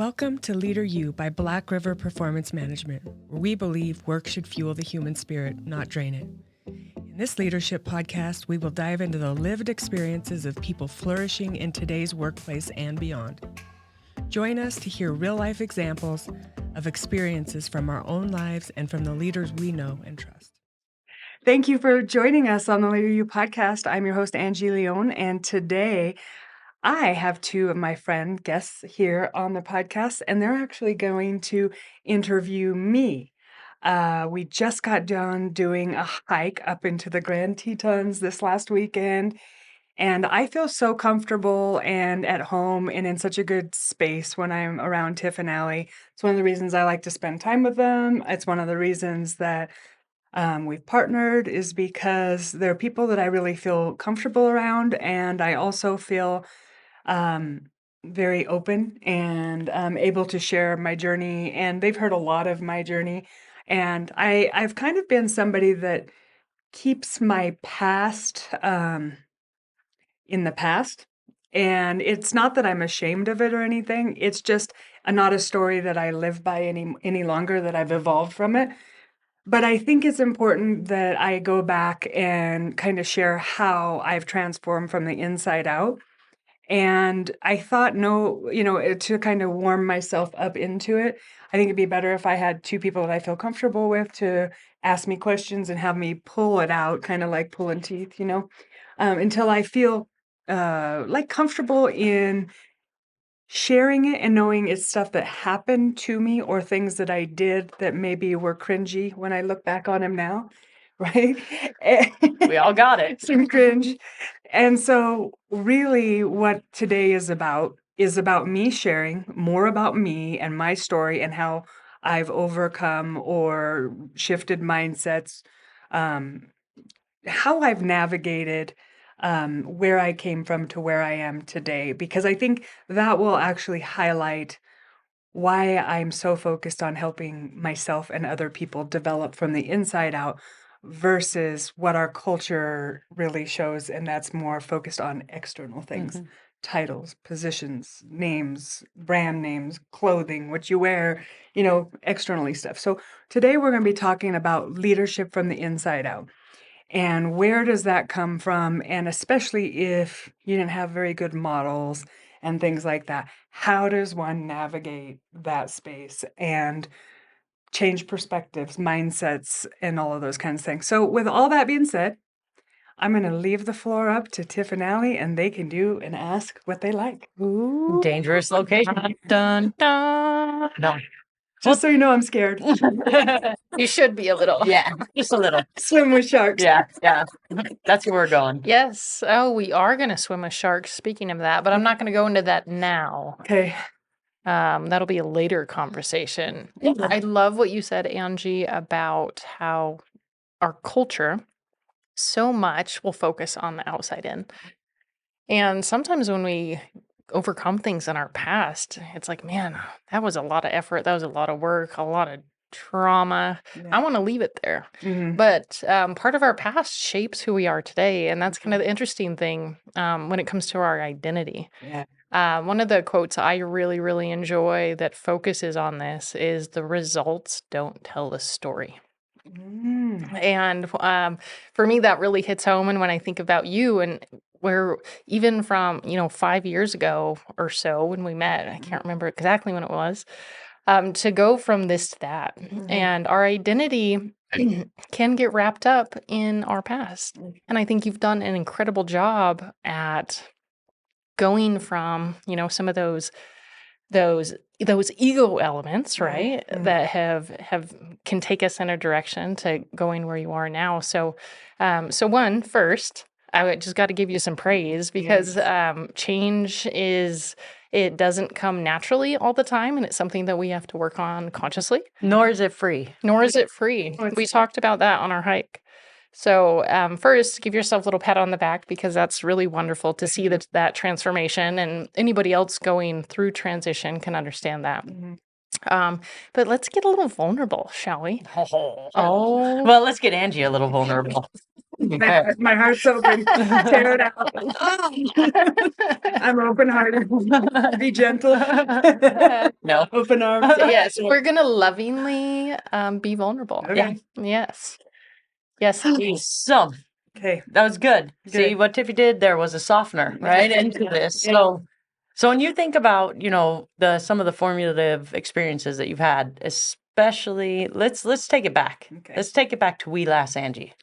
Welcome to Leader You by Black River Performance Management, where we believe work should fuel the human spirit, not drain it. In this leadership podcast, we will dive into the lived experiences of people flourishing in today's workplace and beyond. Join us to hear real-life examples of experiences from our own lives and from the leaders we know and trust. Thank you for joining us on the Leader You podcast. I'm your host, Angie Lion, and today I have two of my friend guests here on the podcast, and they're actually going to interview me. We just got done doing a hike up into the Grand Tetons this last weekend, and I feel so comfortable and at home and in such a good space when I'm around Tiff and Allie. It's one of the reasons I like to spend time with them. It's one of the reasons that we've partnered is because they're people that I really feel comfortable around, and I also feel very open and able to share my journey. And they've heard a lot of my journey. And I've kind of been somebody that keeps my past in the past. And it's not that I'm ashamed of it or anything. It's just not a story that I live by any longer, that I've evolved from it. But I think it's important that I go back and kind of share how I've transformed from the inside out. And I thought, to kind of warm myself up into it, I think it'd be better if I had two people that I feel comfortable with to ask me questions and have me pull it out, kind of like pulling teeth, until I feel like comfortable in sharing it and knowing it's stuff that happened to me or things that I did that maybe were cringy when I look back on them now, right? We all got it. Some cringe. And so really what today is about me sharing more about me and my story and how I've overcome or shifted mindsets, how I've navigated where I came from to where I am today, because I think that will actually highlight why I'm so focused on helping myself and other people develop from the inside out versus what our culture really shows, and that's more focused on external things. Titles, positions, names, brand names, clothing, what you wear, externally stuff. So today we're going to be talking about leadership from the inside out. And where does that come from? And especially if you didn't have very good models and things like that, how does one navigate that space and change perspectives, mindsets, and all of those kinds of things? So with all that being said, I'm going to leave the floor up to Tiff and Allie, and they can do and ask what they like. Ooh. Dangerous location. Dun, dun. No. Just so you know, I'm scared. You should be a little. Yeah, just a little. Swim with sharks. Yeah. That's where we're going. Yes. Oh, we are going to swim with sharks. Speaking of that, but I'm not going to go into that now. Okay. That'll be a later conversation. I love what you said, Angie, about how our culture so much will focus on the outside in. And sometimes when we overcome things in our past, it's like, man, that was a lot of effort. That was a lot of work, a lot of trauma. Yeah. I want to leave it there. Mhm. But part of our past shapes who we are today. And that's kind of the interesting thing when it comes to our identity. Yeah. One of the quotes I really, really enjoy that focuses on this is the results don't tell the story. And for me, that really hits home. And when I think about you and where even from, 5 years ago or so when we met, I can't remember exactly when it was, to go from this to that. And our identity can get wrapped up in our past. And I think you've done an incredible job at going from, some of those ego elements, right, that have can take us in a direction to going where you are now. So first, I just got to give you some praise because change it doesn't come naturally all the time, and it's something that we have to work on consciously. Nor is it free. We talked about that on our hike. So first, give yourself a little pat on the back because that's really wonderful to see that transformation, and anybody else going through transition can understand that. But let's get a little vulnerable, shall we? Oh. Well, let's get Angie a little vulnerable. My heart's open. Tear it out. I'm open-hearted. Be gentle. No. Open arms. So yes, we're gonna lovingly be vulnerable. Okay. Yes. Yes. So Okay. that was good. See Good. what Tiffy did there was a softener right into this. Yeah. So when you think about, some of the formative experiences that you've had, especially let's take it back. Okay. Let's take it back to wee lass Angie.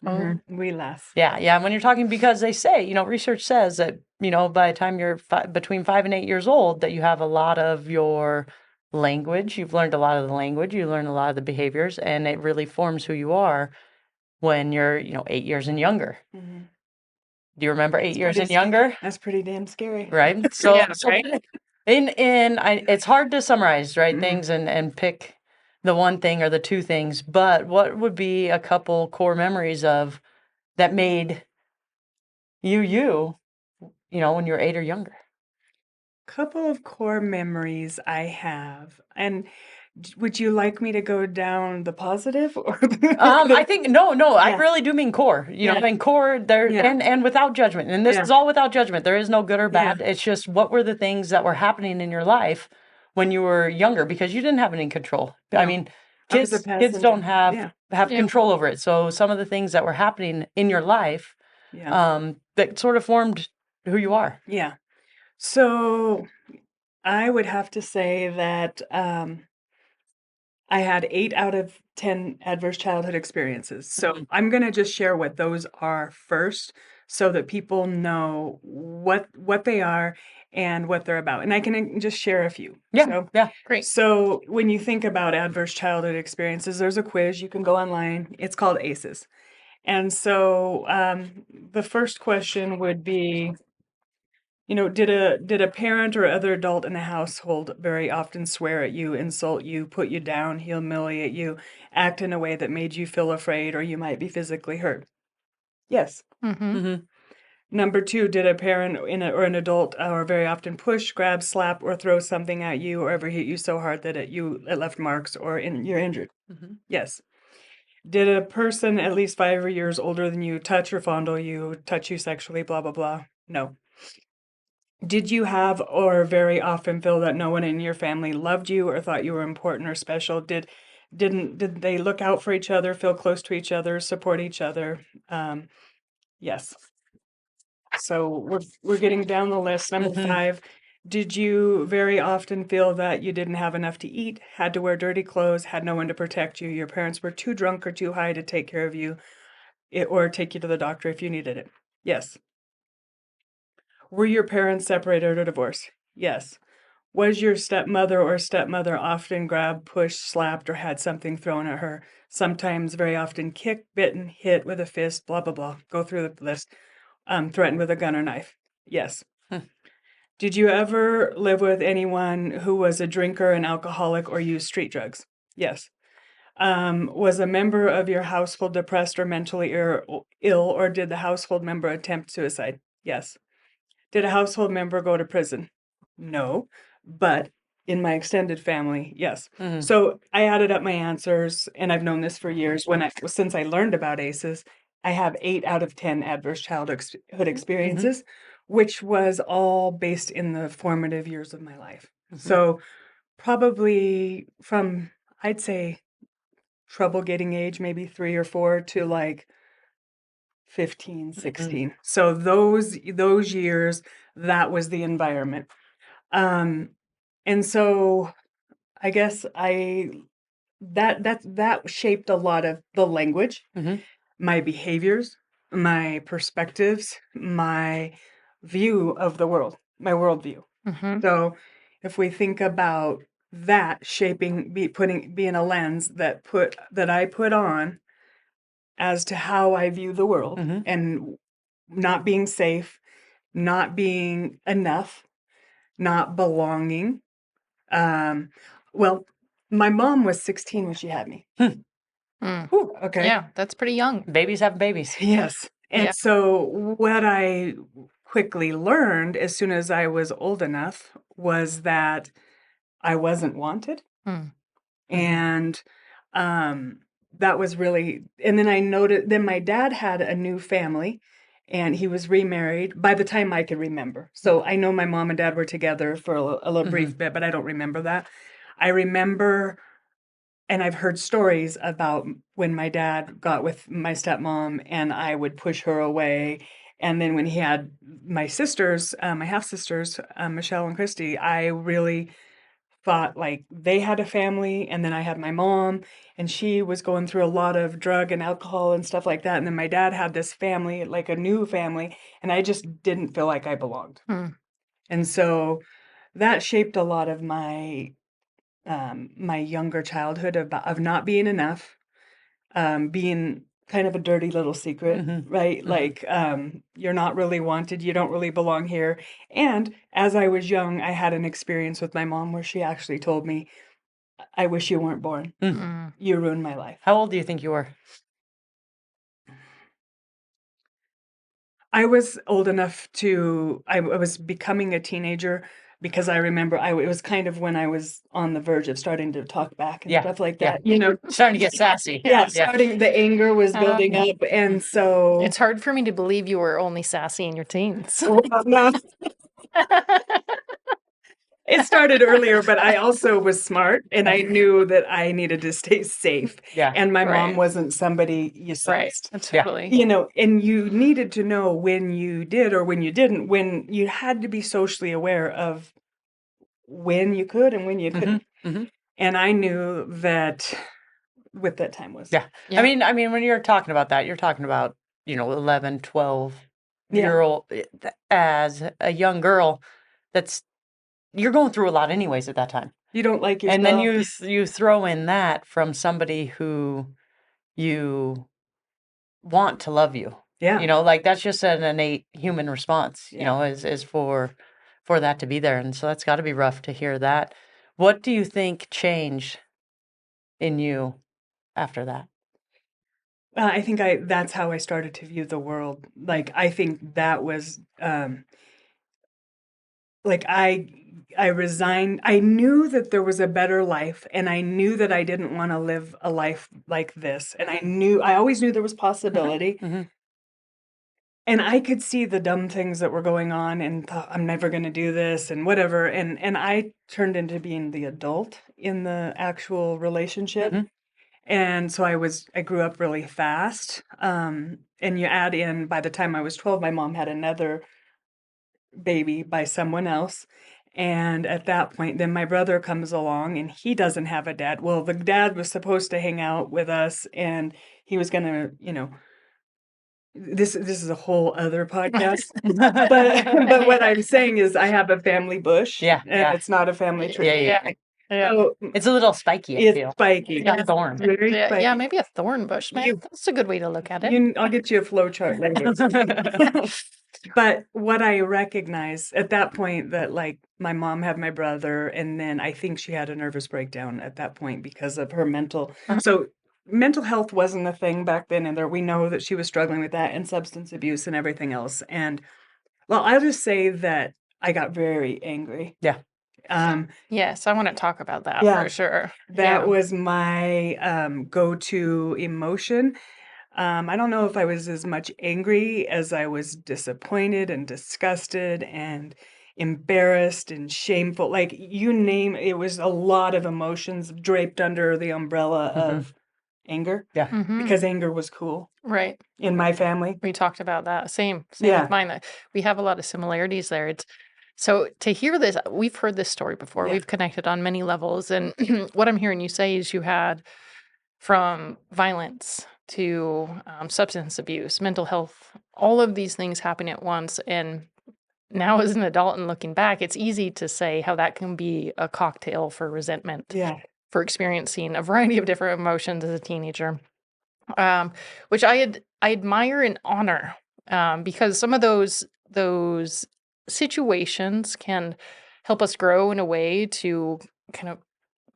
We laugh. Yeah. When you're talking, because they say, research says that, by the time you're between 5 and 8 years old, that you have a lot of your language. You've learned a lot of the language. You learn a lot of the behaviors, and it really forms who you are when you're, 8 years and younger. Mm-hmm. Do you remember 8 years and pretty younger? That's pretty damn scary. Right. So, Yeah, right? it's hard to summarize, right, Mhm. things and pick the one thing or the two things, but what would be a couple core memories of that made you, when you're 8 or younger? Couple of core memories I have. And would you like me to go down the positive or I think no, I Yeah. really do mean core. Yeah. And core there Yeah. and without judgment. And this Yeah. is all without judgment. There is no good or Yeah. bad. It's just what were the things that were happening in your life when you were younger, because you didn't have any control. I No. mean, I was a kids don't passenger. have Yeah. control over it. So some of the things that were happening in your life Yeah. that sort of formed who you are. Yeah. So I would have to say that I had 8 out of 10 adverse childhood experiences. So Mhm. I'm going to just share what those are first so that people know what they are and what they're about. And I can just share a few. Yeah. So, Yeah. Great. so when you think about adverse childhood experiences, there's a quiz. You can go online. It's called ACEs. And so the first question would be, did a parent or other adult in the household very often swear at you, insult you, put you down, humiliate you, act in a way that made you feel afraid or you might be physically hurt? Yes. Mm-hmm. Mm-hmm. Number 2, did a parent or an adult or very often push, grab, slap, or throw something at you or ever hit you so hard that it left marks or you're injured? Mm-hmm. Yes. Did a person at least 5 years older than you touch or fondle you, touch you sexually, blah, blah, blah? No. Did you have or very often feel that no one in your family loved you or thought you were important or special? Did they look out for each other, feel close to each other, support each other? Yes. So we're getting down the list. Number Mhm. 5, did you very often feel that you didn't have enough to eat, had to wear dirty clothes, had no one to protect you, your parents were too drunk or too high to take care of you, or take you to the doctor if you needed it? Yes. Were your parents separated or divorced? Yes. Was your stepmother often grabbed, pushed, slapped, or had something thrown at her? Sometimes, very often, kicked, bitten, hit with a fist, blah, blah, blah. Go through the list. Threatened with a gun or knife? Yes. Hmm. Did you ever live with anyone who was a drinker, an alcoholic, or used street drugs? Yes. Was a member of your household depressed or mentally ill, or did the household member attempt suicide? Yes. Did a household member go to prison? No, but in my extended family, yes. Mhm. So I added up my answers, and I've known this for years. Since I learned about ACEs, I have 8 out of 10 adverse childhood experiences, which was all based in the formative years of my life. Mhm. So probably from, I'd say, trouble getting age, maybe 3 or 4 to like 15, 16. So those years, that was the environment. And so I guess that shaped a lot of the language, Mhm. my behaviors, my perspectives, my view of the world, my worldview. Mm-hmm. So if we think about that shaping, being a lens that I put on as to how I view the world, Mhm. and not being safe, not being enough, not belonging. Well, my mom was 16 when she had me. Mm. Whew, okay. Yeah, that's pretty young. Babies have babies. Yes. And Yeah. so what I quickly learned as soon as I was old enough was that I wasn't wanted. Mm. And that was really, and then I noted, then my dad had a new family and he was remarried by the time I could remember. So I know my mom and dad were together for a little brief bit, but I don't remember that. I remember, and I've heard stories about when my dad got with my stepmom and I would push her away. And then when he had my sisters, my half sisters, Michelle and Christy, I really thought like they had a family, and then I had my mom, and she was going through a lot of drug and alcohol and stuff like that. And then my dad had this family, like a new family, and I just didn't feel like I belonged. Hmm. And so that shaped a lot of my my younger childhood of not being enough, being kind of a dirty little secret, right? Like, you're not really wanted, you don't really belong here. And as I was young, I had an experience with my mom where she actually told me, I wish you weren't born. Mm. You ruined my life. How old do you think you were? I was old enough to, I was becoming a teenager because I remember it was kind of when I was on the verge of starting to talk back and Yeah, stuff like yeah. that, you know. Starting to get sassy. Yeah, starting, the anger was building up. And so It's hard for me to believe you were only sassy in your teens. well, no, it started earlier, but I also was smart and I knew that I needed to stay safe. Yeah. And my mom Right. wasn't somebody you Right. sensed. Totally. You know, and you needed to know when you did or when you didn't, when you had to be socially aware of when you could and when you couldn't. And I knew that what that time was. Yeah. Yeah. I mean, when you're talking about that, you're talking about, 11, 12 Yeah. year old as a young girl. You're going through a lot anyways at that time. You don't like yourself. And then you throw in that from somebody who you want to love you. Yeah. Like that's just an innate human response, is for that to be there. And so that's got to be rough to hear that. What do you think changed in you after that? I think that's how I started to view the world. Like, I think that was, like I resigned. I knew that there was a better life, and I knew that I didn't want to live a life like this. And I always knew there was possibility. And I could see the dumb things that were going on and thought, I'm never going to do this and whatever. And I turned into being the adult in the actual relationship. And so I grew up really fast. And you add in, by the time I was 12, my mom had another baby by someone else. And at that point, then my brother comes along and he doesn't have a dad. Well, the dad was supposed to hang out with us and he was going to, this is a whole other podcast. but what I'm saying is I have a family bush. Yeah, And it's not a family tree. Yeah. So It's a little spiky, I feel. it's spiky. It's got thorns. Very spiky. Yeah, maybe a thorn bush. Man, that's a good way to look at it. I'll get you a flow chart later. But what I recognize at that point that like my mom had my brother, and then I think she had a nervous breakdown at that point because of her mental. So mental health wasn't a thing back then, and we know that she was struggling with that and substance abuse and everything else. And well, I'll just say that I got very angry. Yeah. Yes, I want to talk about that for sure. That was my go-to emotion. I don't know if I was as much angry as I was disappointed and disgusted and embarrassed and shameful. Like you name it, was a lot of emotions draped under the umbrella of anger. Yeah. Because anger was cool. Right. In my family. We talked about that. Same with mine. We have a lot of similarities there. So to hear this, we've heard this story before. Yeah. We've connected on many levels. And what I'm hearing you say is you had from violence to substance abuse, mental health, all of these things happening at once. And now as an adult and looking back, it's easy to say how that can be a cocktail for resentment, for experiencing a variety of different emotions as a teenager, which I admire and honor because some of those situations can help us grow in a way to kind of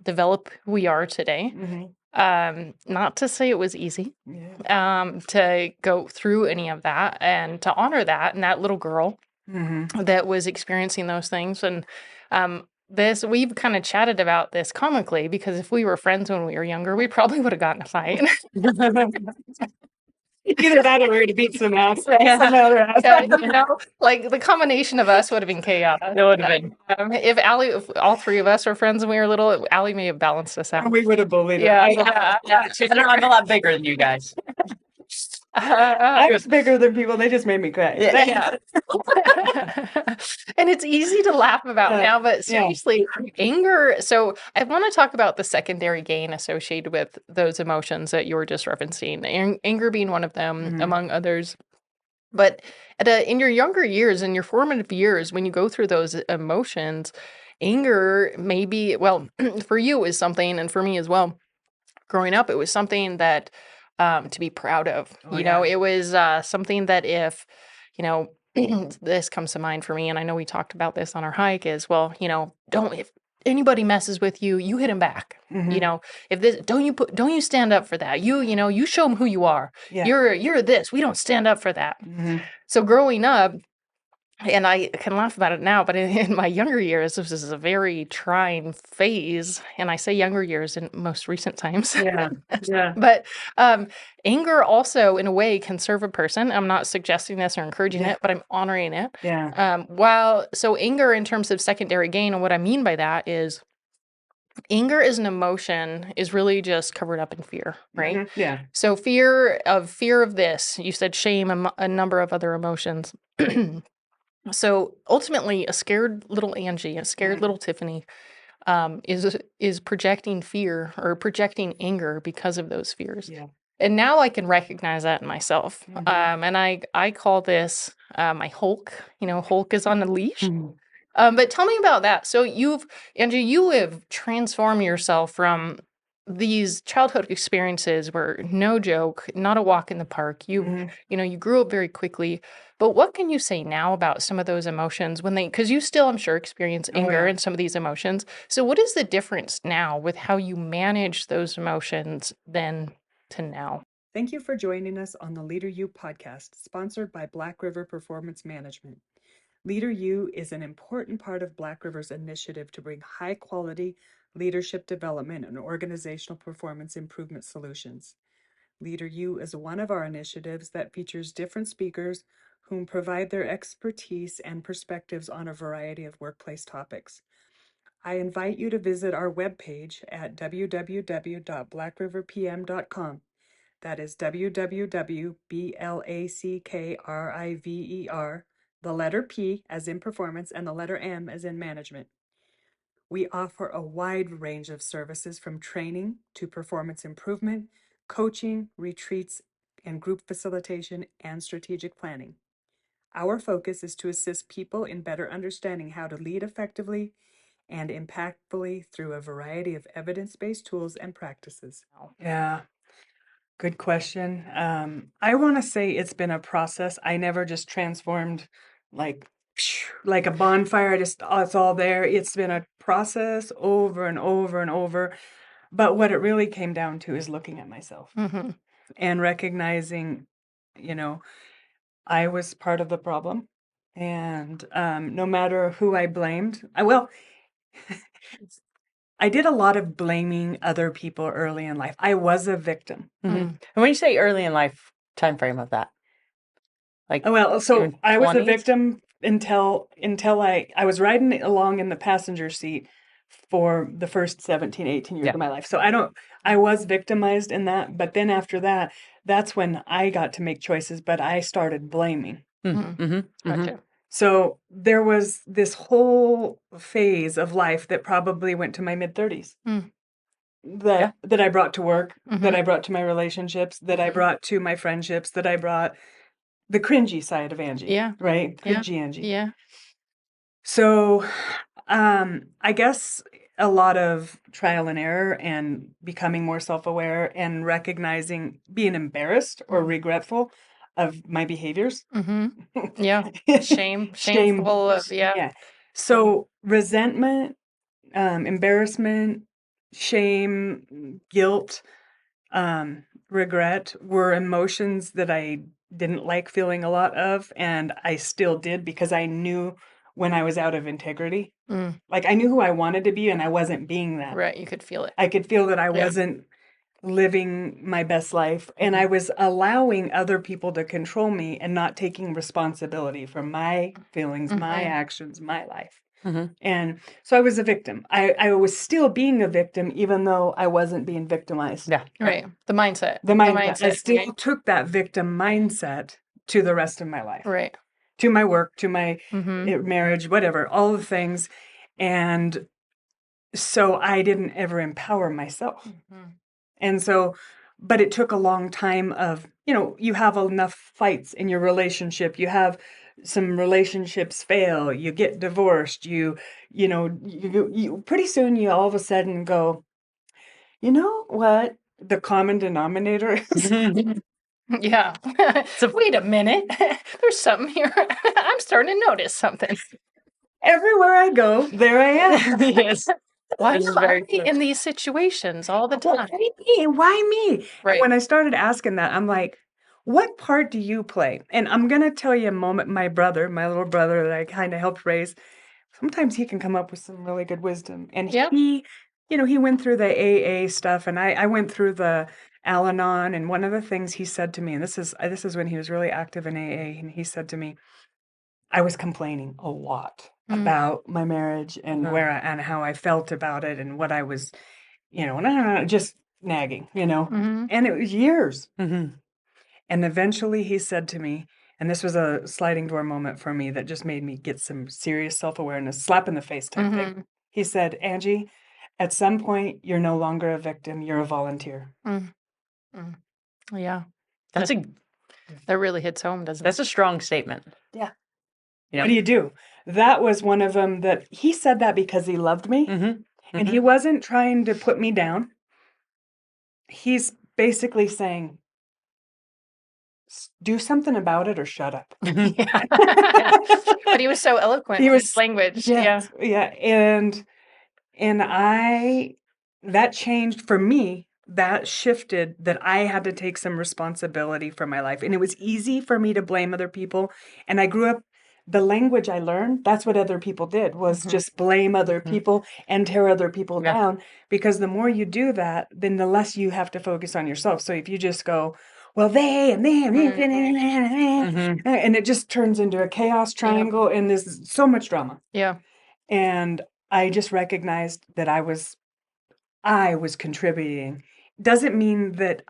develop who we are today. Not to say it was easy to go through any of that and to honor that and that little girl that was experiencing those things. And this. We've kind of chatted about this comically because if we were friends when we were younger, we probably would have gotten a fight. Either that or we're gonna beat some ass. Yeah. Some other ass. Like the combination of us would have been chaos. It would have been. If all three of us were friends when we were little, Allie may have balanced us out. We would have bullied her. Yeah, I'm a lot bigger than you guys. I was bigger than people. They just made me cry. Yeah. And it's easy to laugh about now, but seriously, anger. So I want to talk about the secondary gain associated with those emotions that you were just referencing, anger being one of them, among others. But in your younger years, in your formative years, when you go through those emotions, anger maybe, well, for you is something, and for me as well, growing up, it was something that to be proud of. It was something that if, this comes to mind for me, and I know we talked about this on our hike, is, well, if anybody messes with you, you hit him back. If this, don't you stand up for that. You show them who you are. Yeah. You're this. We don't stand up for that. So growing up, and I can laugh about it now, but in my younger years, this is a very trying phase. And I say younger years in most recent times. Yeah. But anger also, in a way, can serve a person. I'm not suggesting this or encouraging it, but I'm honoring it. Yeah. So anger in terms of secondary gain, and what I mean by that is anger as an emotion is really just covered up in fear, right? Yeah. So fear of this. You said shame, a number of other emotions. So ultimately, a scared little Angie, a scared little Tiffany, is projecting fear or projecting anger because of those fears. Yeah. And now I can recognize that in myself. And I call this my Hulk. Hulk is on a leash. But tell me about that. So Angie, you have transformed yourself from these childhood experiences were no joke, not a walk in the park. You grew up very quickly. But what can you say now about some of those emotions because you still, I'm sure, experience anger and some of these emotions. So what is the difference now with how you manage those emotions then to now? Thank you for joining us on the Leader U podcast, sponsored by Black River Performance Management. Leader U is an important part of Black River's initiative to bring high-quality leadership development and organizational performance improvement solutions. Leader U is one of our initiatives that features different speakers whom provide their expertise and perspectives on a variety of workplace topics. I invite you to visit our webpage at www.blackriverpm.com. That is www.blackriver, the letter P as in performance, and the letter M as in management. We offer a wide range of services from training to performance improvement, coaching, retreats, and group facilitation and strategic planning. Our focus is to assist people in better understanding how to lead effectively and impactfully through a variety of evidence-based tools and practices. Yeah. Good question. I want to say it's been a process. I never just transformed like a bonfire. It's all there. It's been a process over and over and over. But what it really came down to is looking at myself and recognizing, I was part of the problem. And no matter who I blamed, I did a lot of blaming other people early in life. I was a victim. And when you say early in life, time frame of that, so I was a victim until I was riding along in the passenger seat for the first 17, 18 years of my life. So I was victimized in that, but then after that, that's when I got to make choices, but I started blaming. Gotcha. So there was this whole phase of life that probably went to my mid-30s that I brought to work, that I brought to my relationships, that I brought to my friendships, that I brought the cringy side of Angie. Yeah. Right? Cringy Angie. Yeah. So I guess a lot of trial and error and becoming more self-aware and recognizing, being embarrassed or regretful of my behaviors. Yeah. Shameful of, Yeah. So resentment, embarrassment, shame, guilt, regret were emotions that I didn't like feeling a lot of, and I still did because I knew when I was out of integrity. Mm, Like I knew who I wanted to be and I wasn't being that. right. You could feel it. I could feel that I Yeah. wasn't living my best life and I was allowing other people to control me and not taking responsibility for my feelings, my Mhm. actions, my life. Mhm. And so I was a victim. I was still being a victim even though I wasn't being victimized. Yeah. Right. The mindset. The mindset. I still right? took that victim mindset to the rest of my life, Right. to my work, to my Mm-hmm. marriage, whatever, all the things. And so I didn't ever empower myself. Mm-hmm. And so, but it took a long time of, you have enough fights in your relationship. You have some relationships fail, you get divorced, you pretty soon you all of a sudden go, you know what the common denominator is? Yeah. So- Wait a minute. There's something here. I'm starting to notice something. Everywhere I go, there I am. Yes. Why This is am I very true. in these situations all the Well, time? why me? Why me? And Right. when I started asking that, I'm like, what part do you play? And I'm going to tell you a moment, my little brother that I kind of helped raise, sometimes he can come up with some really good wisdom. And Yeah. he went through the AA stuff and I went through the Al-Anon. And one of the things he said to me, and this is when he was really active in AA, and he said to me, I was complaining a lot Mm. about my marriage and and how I felt about it and what I was, just nagging, Mm-hmm. and it was years. Mhm. And eventually he said to me, and this was a sliding door moment for me that just made me get some serious self-awareness, slap in the face type Mm-hmm. thing. He said, Angie, at some point, you're no longer a victim, you're a volunteer. Mm. Mm. Yeah. That's a That really hits home, doesn't that's a strong statement. Yeah. You know? What do you do? That was one of them that he said that because he loved me. Mhm. And he wasn't trying to put me down. He's basically saying, do something about it or shut up. Mhm. it? Yeah. But he was so eloquent He with was- his language. Yes, yeah. And that changed for me. That shifted that I had to take some responsibility for my life. And it was easy for me to blame other people. And I grew up, the language I learned, that's what other people did, was Mhm. just blame other Mhm. people and tear other people Yeah. down. Because the more you do that, then the less you have to focus on yourself. So if you just go, well, they and them, Mhm. and it just turns into a chaos triangle and there's so much drama. Yeah. And I just recognized that I was contributing. Doesn't mean that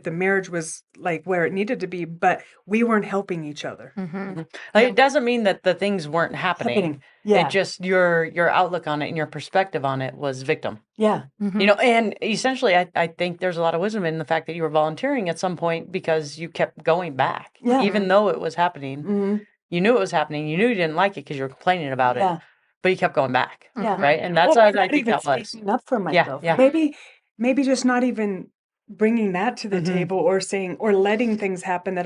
the marriage was like where it needed to be, but we weren't helping each other. Mm-hmm. Like, it doesn't mean that the things weren't happening. Yeah. It just your outlook on it and your perspective on it was victim. Yeah. Mm-hmm. You know, and essentially I think there's a lot of wisdom in the fact that you were volunteering at some point because you kept going back. Yeah. Even though it was happening. Mm-hmm. You knew it was happening. You knew you didn't like it because you were complaining about Yeah. it. But you kept going back. Yeah. Right? And that's Well, what I not think even that was. speaking up for myself. yeah. Maybe just not even bringing that to the Mhm. table or saying or letting things happen that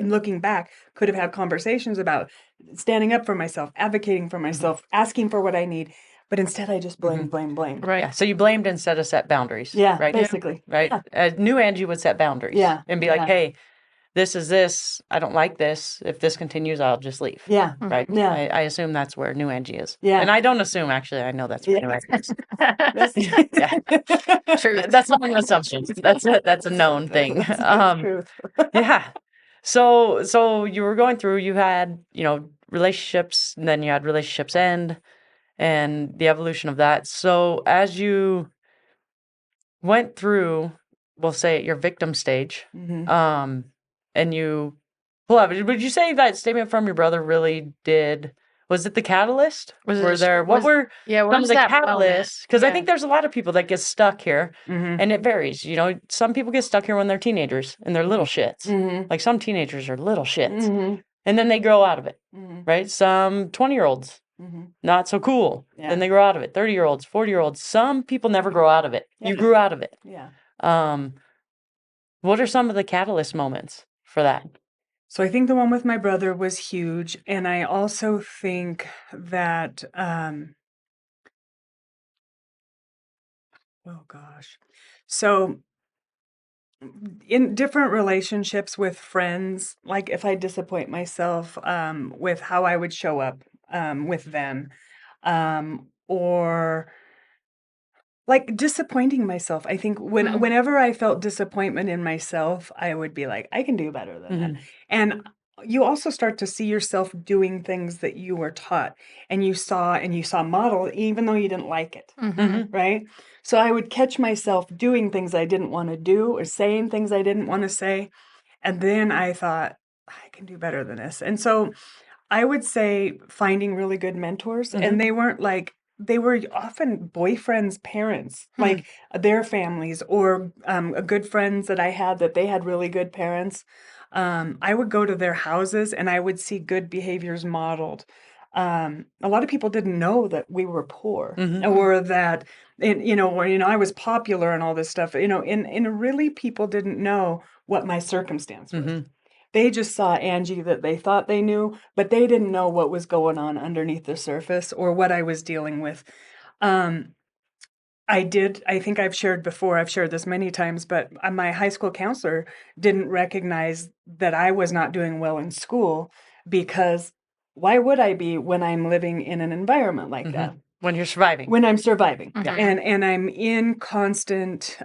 looking back could have had conversations about, standing up for myself, advocating for myself, asking for what I need. But instead I just blame. Right. Yeah. So you blamed instead of set boundaries. Yeah, Right? basically. Right? Yeah. New Angie would set boundaries. Yeah, And be yeah. like, hey, this is this. I don't like this. If this continues, I'll just leave. Yeah. Right? Yeah. I assume that's where New Angie is. Yeah. And I don't assume, actually. I know that's where Yeah. New Angie is. That's True. That's not an assumption. That's a known thing. That's truth. Yeah. So you were going through, you had, relationships, and then you had relationships end and the evolution of that. So as you went through, we'll say your victim stage, Mhm. and you pull out, would you say that statement from your brother really was it the catalyst? Was it Were a sh- there, what was- were Yeah. What some of was the that moment? catalysts? Because I Yeah. think there's a lot of people that get stuck here. Mhm. And it varies. Some people get stuck here when they're teenagers and they're little shits. Mhm. Like some teenagers are little shits. Mhm. And then they grow out of it, Mhm. right? Some 20-year-olds, Mhm. not so cool. Yeah. Then they grow out of it. 30-year-olds, 40-year-olds. Some people never grow out of it. You Yeah. grew out of it. Yeah. What are some of the catalyst moments for that? So I think the one with my brother was huge, and I also think that oh gosh. So in different relationships with friends, like if I disappoint myself with how I would show up, with them, or like disappointing myself. I think whenever I felt disappointment in myself, I would be like, I can do better than that. And you also start to see yourself doing things that you were taught and you saw model, even though you didn't like it. Right? So I would catch myself doing things I didn't want to do or saying things I didn't want to say. And then I thought, I can do better than this. And so I would say finding really good mentors, and they weren't like, they were often boyfriends' parents, like their families, or good friends that I had that they had really good parents. I would go to their houses and I would see good behaviors modeled. A lot of people didn't know that we were poor, or that, I was popular and all this stuff. And really, people didn't know what my circumstance was. They just saw Angie that they thought they knew, but they didn't know what was going on underneath the surface or what I was dealing with. I think I've shared this many times, but my high school counselor didn't recognize that I was not doing well in school, because why would I be when I'm living in an environment like that? When you're surviving. When I'm surviving. Yeah. And I'm in constant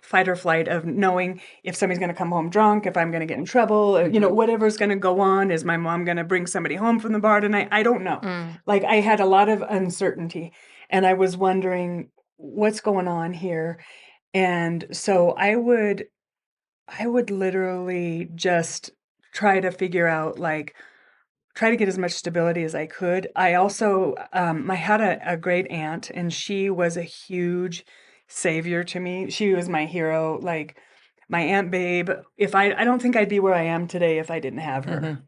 fight or flight of knowing if somebody's going to come home drunk, if I'm going to get in trouble, whatever's going to go on. Is my mom going to bring somebody home from the bar tonight? I don't know. Like, I had a lot of uncertainty, and I was wondering what's going on here. And so I would literally just try to figure out, like, try to get as much stability as I could. I also, I had a great aunt, and she was a huge savior to me. She was my hero. Like, my Aunt Babe, I don't think I'd be where I am today if I didn't have her.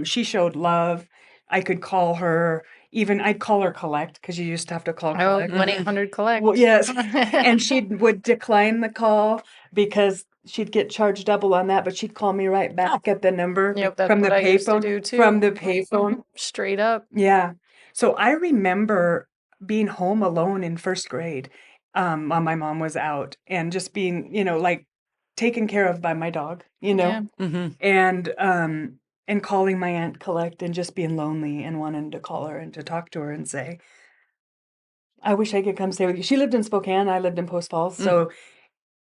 She showed love. I could call her, even I'd call her Collect, because you used to have to call Collect. 1-800-COLLECT. Well, yes. And she would decline the call because she'd get charged double on that, but she'd call me right back at the number Yep, that's from the what I used to payphone. do too. From the payphone. Straight up. Yeah. So I remember being home alone in first grade, while my mom was out, and just being, like, taken care of by my dog, Yeah. and calling my Aunt Collect and just being lonely and wanting to call her and to talk to her and say, I wish I could come stay with you. She lived in Spokane, I lived in Post Falls. So,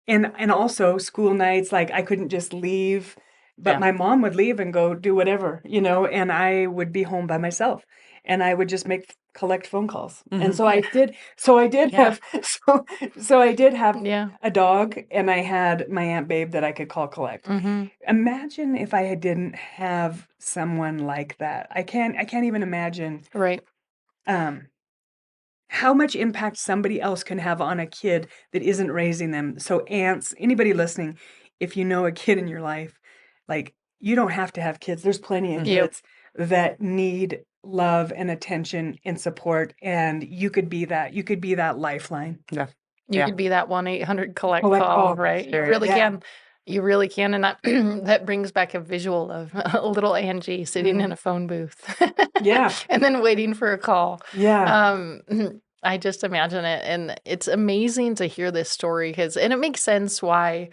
and also school nights, like, I couldn't just leave, but my mom would leave and go do whatever, and I would be home by myself, and I would just collect phone calls. And so I did have so I did have Yeah. a dog, and I had my Aunt Babe that I could call Collect. Imagine if I didn't have someone like that. I can't even imagine Right. how much impact somebody else can have on a kid that isn't raising them. So aunts, anybody listening, if you know a kid in your life, like, you don't have to have kids. There's plenty of kids that need love and attention and support, and you could be that. You could be that lifeline. Yeah. You could be that 1-800-COLLECT Collect call, call. right? You Sure. really Yeah. can. You really can. And that that brings back a visual of a little Angie sitting in a phone booth. Yeah. And then waiting for a call. Yeah. I just imagine it. And it's amazing to hear this story, and it makes sense why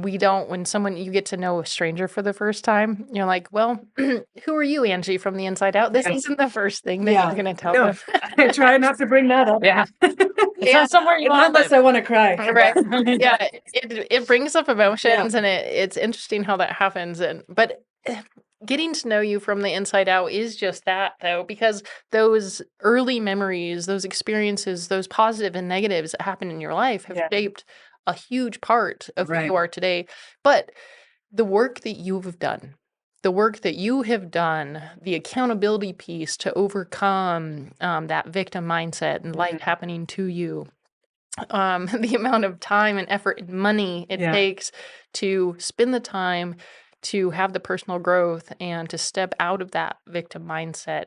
we don't, when you get to know a stranger for the first time, you're like, well, who are you, Angie, from the inside out? This isn't the first thing that you're going to tell No, them. I try not to bring that up. Yeah. It's not somewhere you want Unless to I want to cry. Right. Yeah. It brings up emotions, and it's interesting how that happens. But getting to know you from the inside out is just that, though, because those early memories, those experiences, those positive and negatives that happen in your life have shaped a huge part of who you are today. But the work that you have done, the accountability piece to overcome that victim mindset and life happening to you, the amount of time and effort and money it takes to spend the time to have the personal growth and to step out of that victim mindset,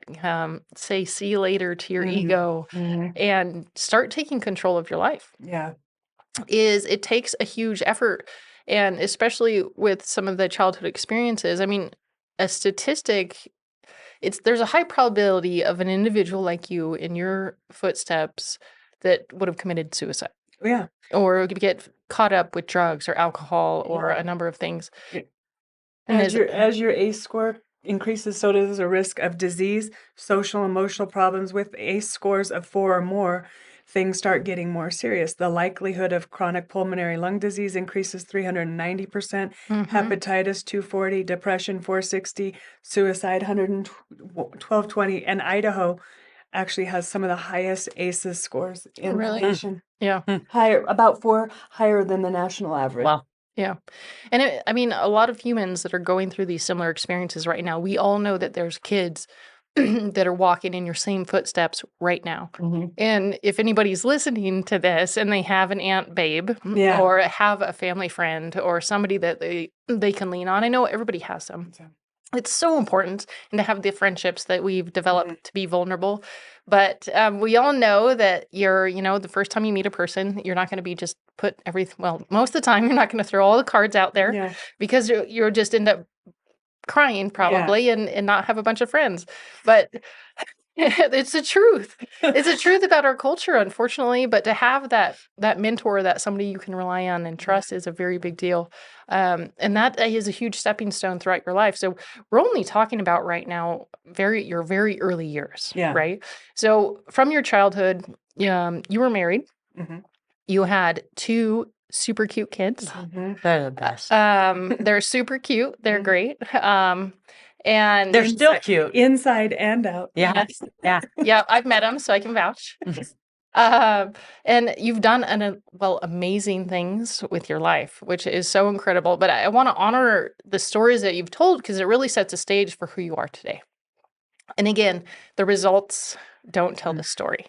say see you later to your ego, and start taking control of your life. Yeah. It takes a huge effort. And especially with some of the childhood experiences, I mean, a statistic, there's a high probability of an individual like you in your footsteps that would have committed suicide. Yeah. Or get caught up with drugs or alcohol or a number of things. As your ACE score increases, so does the risk of disease, social, emotional problems. With ACE scores of 4 or more, things start getting more serious. The likelihood of chronic pulmonary lung disease increases 390%, hepatitis 240, depression 460, suicide 1220, and Idaho actually has some of the highest ACEs scores in the Really? nation. Yeah. Higher, about 4 higher than the national average. Wow. Yeah. And I mean, a lot of humans that are going through these similar experiences right now, we all know that there's kids that are walking in your same footsteps right now. And if anybody's listening to this and they have an Aunt Babe Yeah. or have a family friend or somebody that they can lean on, I know everybody has them. It's so important and to have the friendships that we've developed to be vulnerable. But we all know that the first time you meet a person, you're not going to be just put everything, well, most of the time, you're not going to throw all the cards out there Yeah. because you'll just end up crying probably and not have a bunch of friends. But it's the truth. It's the truth about our culture, unfortunately. But to have that mentor, that somebody you can rely on and trust, is a very big deal. And that is a huge stepping stone throughout your life. So we're only talking about right now your very early years, right? So from your childhood, you were married. You had 2 super cute kids. They're the best. They're super cute. They're great. And They're still cute. Inside and out. Yeah. Yeah. yeah, I've met them, so I can vouch. And you've done amazing things with your life, which is so incredible. But I want to honor the stories that you've told because it really sets a stage for who you are today. And again, the results don't tell the story,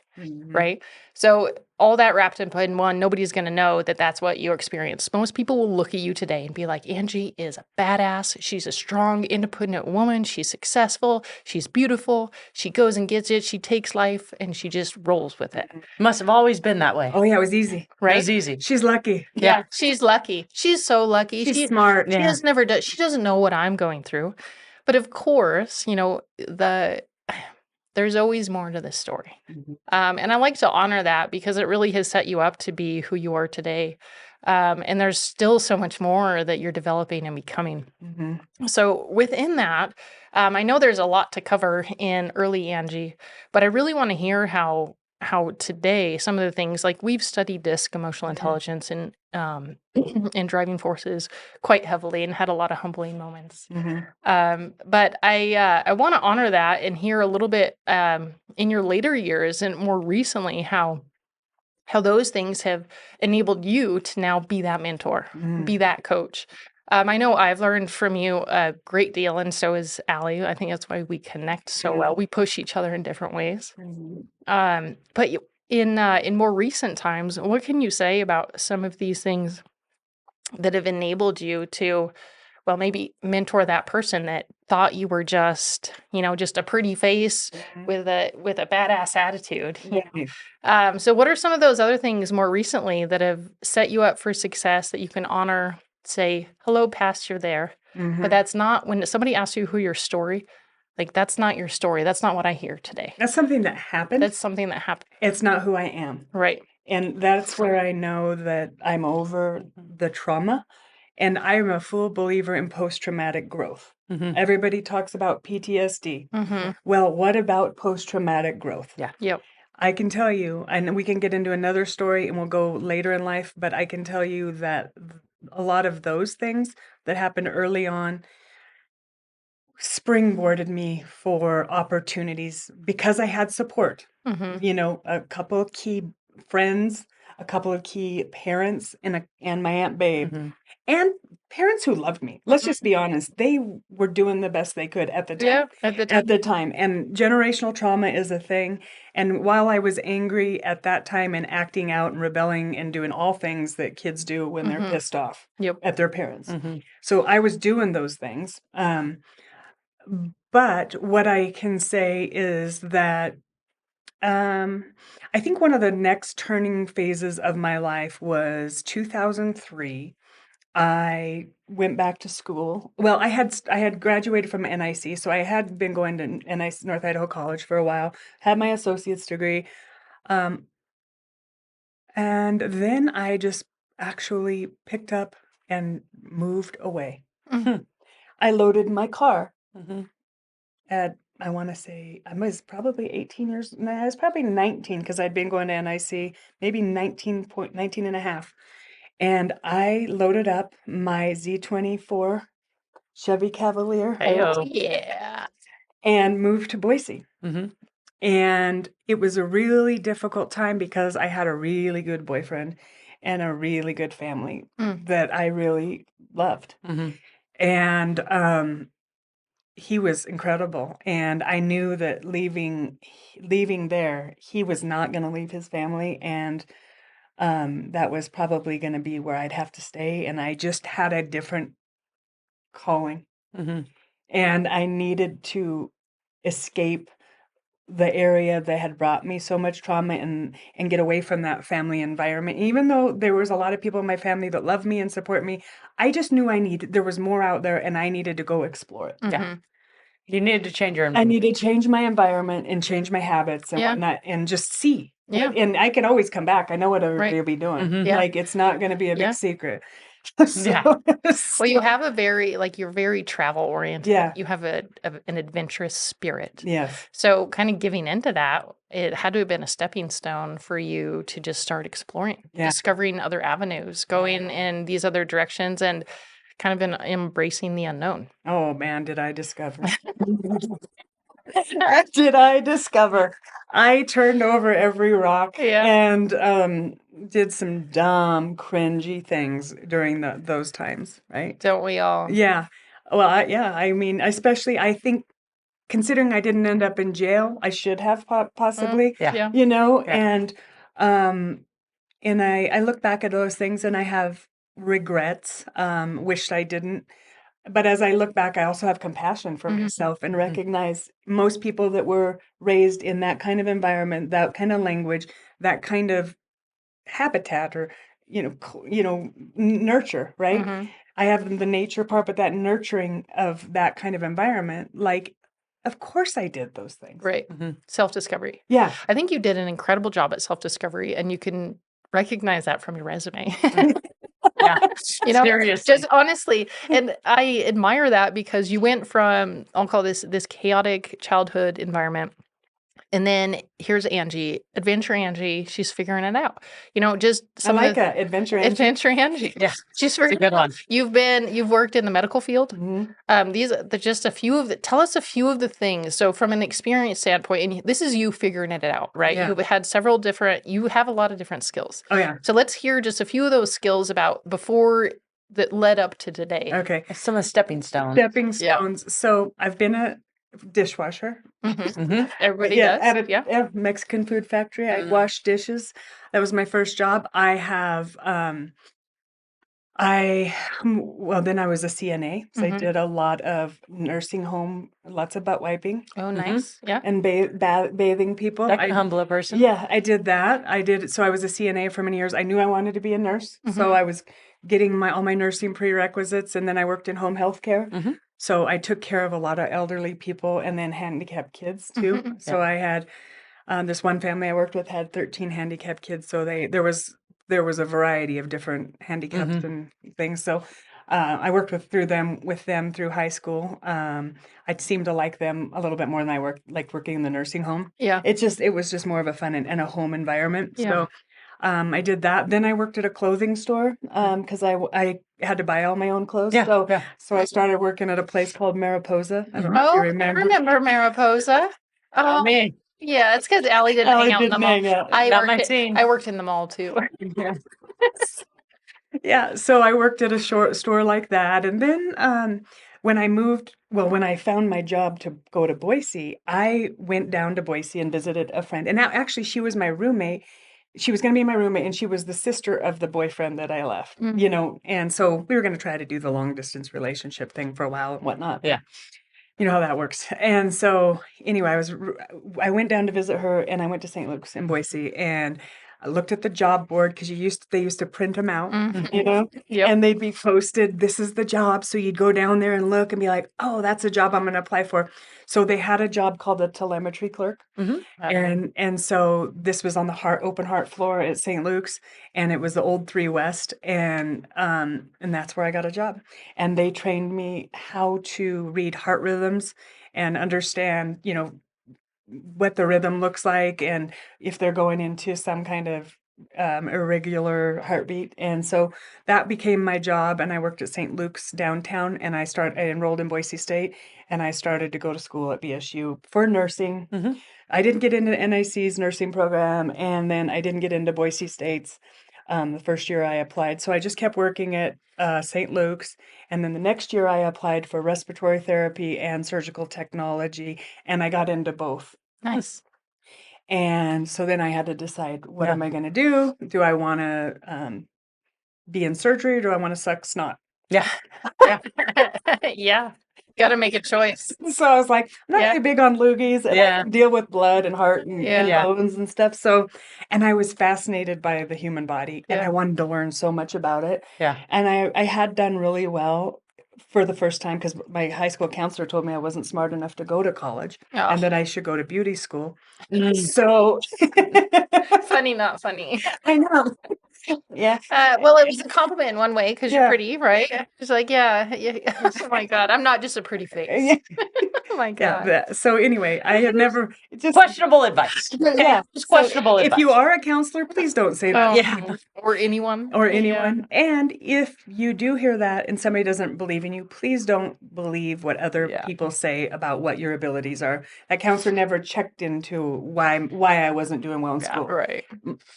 right? So all that wrapped up in one, nobody's going to know that that's what you experienced. Most people will look at you today and be like, Angie is a badass. She's a strong, independent woman. She's successful. She's beautiful. She goes and gets it. She takes life and she just rolls with it. Must have always been that way. Oh, yeah, it was easy. It was easy. She's lucky. Yeah, she's lucky. She's so lucky. She's smart. She has never done. She doesn't know what I'm going through. But of course, there's always more to this story. And I like to honor that because it really has set you up to be who you are today. And there's still so much more that you're developing and becoming. So within that, I know there's a lot to cover in early Angie, but I really want to hear how today some of the things, like we've studied DISC, emotional intelligence, and driving forces quite heavily and had a lot of humbling moments. But I want to honor that and hear a little bit in your later years and more recently how those things have enabled you to now be that mentor, be that coach. I know I've learned from you a great deal, and so is Allie. I think that's why we connect so well. We push each other in different ways. But in more recent times, what can you say about some of these things that have enabled you to, well, maybe mentor that person that thought you were just a pretty face with a badass attitude? So what are some of those other things more recently that have set you up for success that you can honor? Say, hello, past you're there. But that's not, when somebody asks you who your story, like, that's not your story. That's not what I hear today. That's something that happened. That's something that happened. It's not who I am. Right. And that's where I know that I'm over the trauma. And I'm a full believer in post-traumatic growth. Everybody talks about PTSD. Well, what about post-traumatic growth? Yep. I can tell you, and we can get into another story and we'll go later in life, but I can tell you that a lot of those things that happened early on springboarded me for opportunities because I had support. A couple of key friends, a couple of key parents, and my Aunt Babe, and parents who loved me. Let's just be honest; they were doing the best they could at the time. Yeah, at the time. And generational trauma is a thing. And while I was angry at that time and acting out and rebelling and doing all things that kids do when they're pissed off at their parents, so I was doing those things. But what I can say is that I think one of the next turning phases of my life was 2003. I went back to school. Well, I had graduated from NIC, so I had been going to NIC, North Idaho College, for a while, had my associate's degree. And then I just actually picked up and moved away. I loaded my car I want to say I was probably 18 years. No, I was probably 19 because I'd been going to NIC maybe 19 and a half. And I loaded up my Z24 Chevy Cavalier Heyo. Yeah. and moved to Boise. Mhm. And it was a really difficult time because I had a really good boyfriend and a really good family that I really loved. Mhm. And he was incredible. And I knew that leaving there, he was not going to leave his family. And that was probably going to be where I'd have to stay. And I just had a different calling. Mhm. And I needed to escape the area that had brought me so much trauma and get away from that family environment. Even though there was a lot of people in my family that loved me and support me, I just knew there was more out there and I needed to go explore it. Yeah. You needed to change your I environment. needed to change my environment and change my habits and Yeah. whatnot and just see. Yeah. And I can always come back. I know what everybody Right. will be doing. Mhm. Yeah. Like it's not going to be a Yeah. big secret. Yeah. Well, you have a very, like, you're very travel oriented. Yeah. You have an adventurous spirit. Yes. So, kind of giving into that, it had to have been a stepping stone for you to just start exploring, Yeah. discovering other avenues, going in these other directions, and kind of been embracing the unknown. Oh man, did I discover? Did I discover? I turned over every rock Yeah. and did some dumb, cringy things during those times, right? Don't we all? Yeah. Well, I mean, especially I think considering I didn't end up in jail, I should have possibly, Yeah. you know, Yeah. um and I look back at those things and I have regrets, wished I didn't. But as I look back, I also have compassion for myself and recognize most people that were raised in that kind of environment, that kind of language, that kind of habitat or, nurture, right? Mhm. I have the nature part, but that nurturing of that kind of environment, like, of course I did those things. Right. Mhm. Self-discovery. Yeah. I think you did an incredible job at self-discovery, and you can recognize that from your resume. Yeah. You know, Seriously. just honestly, and I admire that because you went from, I'll call this chaotic childhood environment, and then here's Angie, Adventure Angie. She's figuring it out. You know, just I some like of the that adventure. Adventure Angie. Yeah. She's It's a figuring good one. You've worked in the medical field. Mhm. These are just a few of the. Tell us a few of the things. So, from an experience standpoint, and this is you figuring it out, right? Yeah. You've had several different. You have a lot of different skills. Oh yeah. So let's hear just a few of those skills about before that led up to today. Okay. Some of the stepping stones. Stepping Yeah. stones. So I've been a dishwasher. Mhm. Everybody Yeah, does. at a Mexican food factory. I washed dishes. That was my first job. I have then I was a CNA, so I did a lot of nursing home, lots of butt wiping Oh, nice. Yeah. and bathing people. That can humble a person. Yeah, I did that. So I was a CNA for many years. I knew I wanted to be a nurse, so I was getting all my nursing prerequisites, and then I worked in home health care. So I took care of a lot of elderly people and then handicapped kids too. So I had this one family I worked with had 13 handicapped kids. So there was a variety of different handicaps and things. So I worked with them through high school. I seemed to like them a little bit more than I liked working in the nursing home. Yeah. It was just more of a fun and a home environment. Yeah. So I did that. Then I worked at a clothing store because I had to buy all my own clothes. Yeah, So yeah. so I started working at a place called Mariposa. I don't know if Oh, you I remember. remember Mariposa. Oh, Me. yeah. It's because Allie didn't Allie hang out in the didn't mall. hang out. Not my scene. I worked in the mall too. Yeah. Yeah, so I worked at a short store like that. And then when I found my job to go to Boise, I went down to Boise and visited a friend. And now actually she was my roommate. She was going to be my roommate and she was the sister of the boyfriend that I left, and so we were going to try to do the long distance relationship thing for a while and whatnot. Yeah. You know how that works. And so anyway, I went down to visit her and I went to St. Luke's in Boise and I looked at the job board because they used to print them out, Yep. and they'd be posted, this is the job. So you'd go down there and look and be like, oh, that's a job I'm going to apply for. So they had a job called a telemetry clerk. And so this was on the open heart floor at St. Luke's, and it was the old 3 West, and that's where I got a job. And they trained me how to read heart rhythms and understand, what the rhythm looks like and if they're going into some kind of irregular heartbeat. And so that became my job. And I worked at St. Luke's downtown, and I enrolled in Boise State, and I started to go to school at BSU for nursing. Mhm. I didn't get into NIC's nursing program, and then I didn't get into Boise State's the first year I applied. So I just kept working at St. Luke's. And then the next year I applied for respiratory therapy and surgical technology, and I got into both. Nice. And so then I had to decide, what Yeah. am I going to do? Do I want to be in surgery, or do I want to suck snot? Yeah. Yeah. Yeah. Got to make a choice. So I was like, I'm not Yeah. really big on loogies, and I Yeah. can deal with blood and heart and Yeah. bones and stuff. So, and I was fascinated by the human body, and I Yeah. wanted to learn so much about it. Yeah. And I had done really well for the first time, because my high school counselor told me I wasn't smart enough to go to college Oh, and that I should go to beauty school. Mm. So funny, not funny. I know. Yeah. Well, it was a compliment in one way because you're Yeah. pretty, right? She's like, yeah. Oh my God, I'm not just a pretty face. Yeah. Oh my Yeah. God. So anyway, I have never just Questionable advice. yeah. Just So questionable if advice. you are a counselor, please don't say that. Oh, Yeah. or anyone. Or Yeah. anyone. And if you do hear that and somebody doesn't believe in you, please don't believe what other Yeah. people say about what your abilities are. That counselor never checked into why I wasn't doing well in Yeah, school. Right.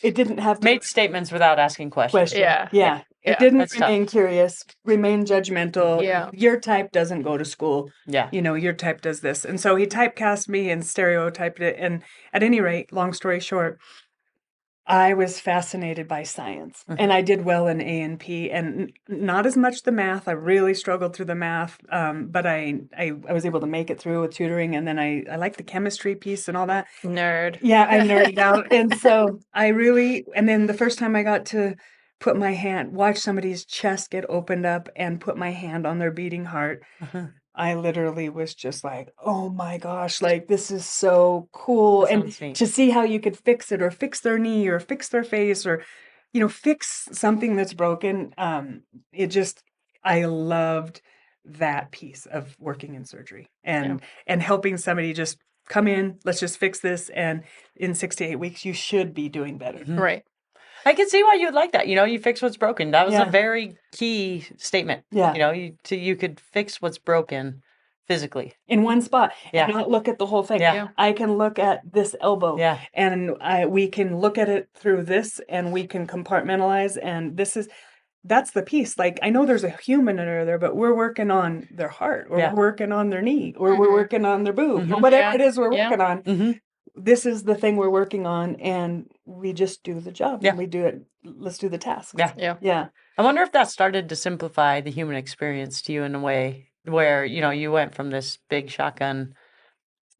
It didn't have to Made statements without asking questions. question. Yeah. Yeah. It Yeah. didn't That's tough. remain curious, remain judgmental. Yeah. Your type doesn't go to school. Yeah. Your type does this. And so he typecast me and stereotyped it. And at any rate, long story short, I was fascinated by science, and I did well in A&P, and not as much the math. I really struggled through the math, but I was able to make it through with tutoring, and then I liked the chemistry piece and all that. Nerd. Yeah, I nerded out, and so and then the first time I got to watch somebody's chest get opened up and put my hand on their beating heart, Uh-huh. I literally was just like, oh my gosh, like this is so cool. That And sounds neat. to see how you could fix it, or fix their knee, or fix their face, or, fix something that's broken. I loved that piece of working in surgery and helping somebody just come in, let's just fix this. And in 6 to 8 weeks, you should be doing better. Mhm. Right. I can see why you'd like that. You fix what's broken. That was Yeah. a very key statement. Yeah. You could fix what's broken physically. In one spot, Yeah. and not look at the whole thing. Yeah. Yeah. I can look at this elbow, Yeah. and we can look at it through this, and we can compartmentalize, and that's the piece. Like, I know there's a human under there, but we're working on their heart, or Yeah. we're working on their knee, or we're Mhm. working on their boob, or Mhm. whatever Yeah. it is we're Yeah. working on. Mm-hmm. This is the thing we're working on, and we just do the job. Yeah. And we do it. Let's do the tasks. Yeah. Yeah. Yeah. I wonder if that started to simplify the human experience to you in a way where, you went from this big shotgun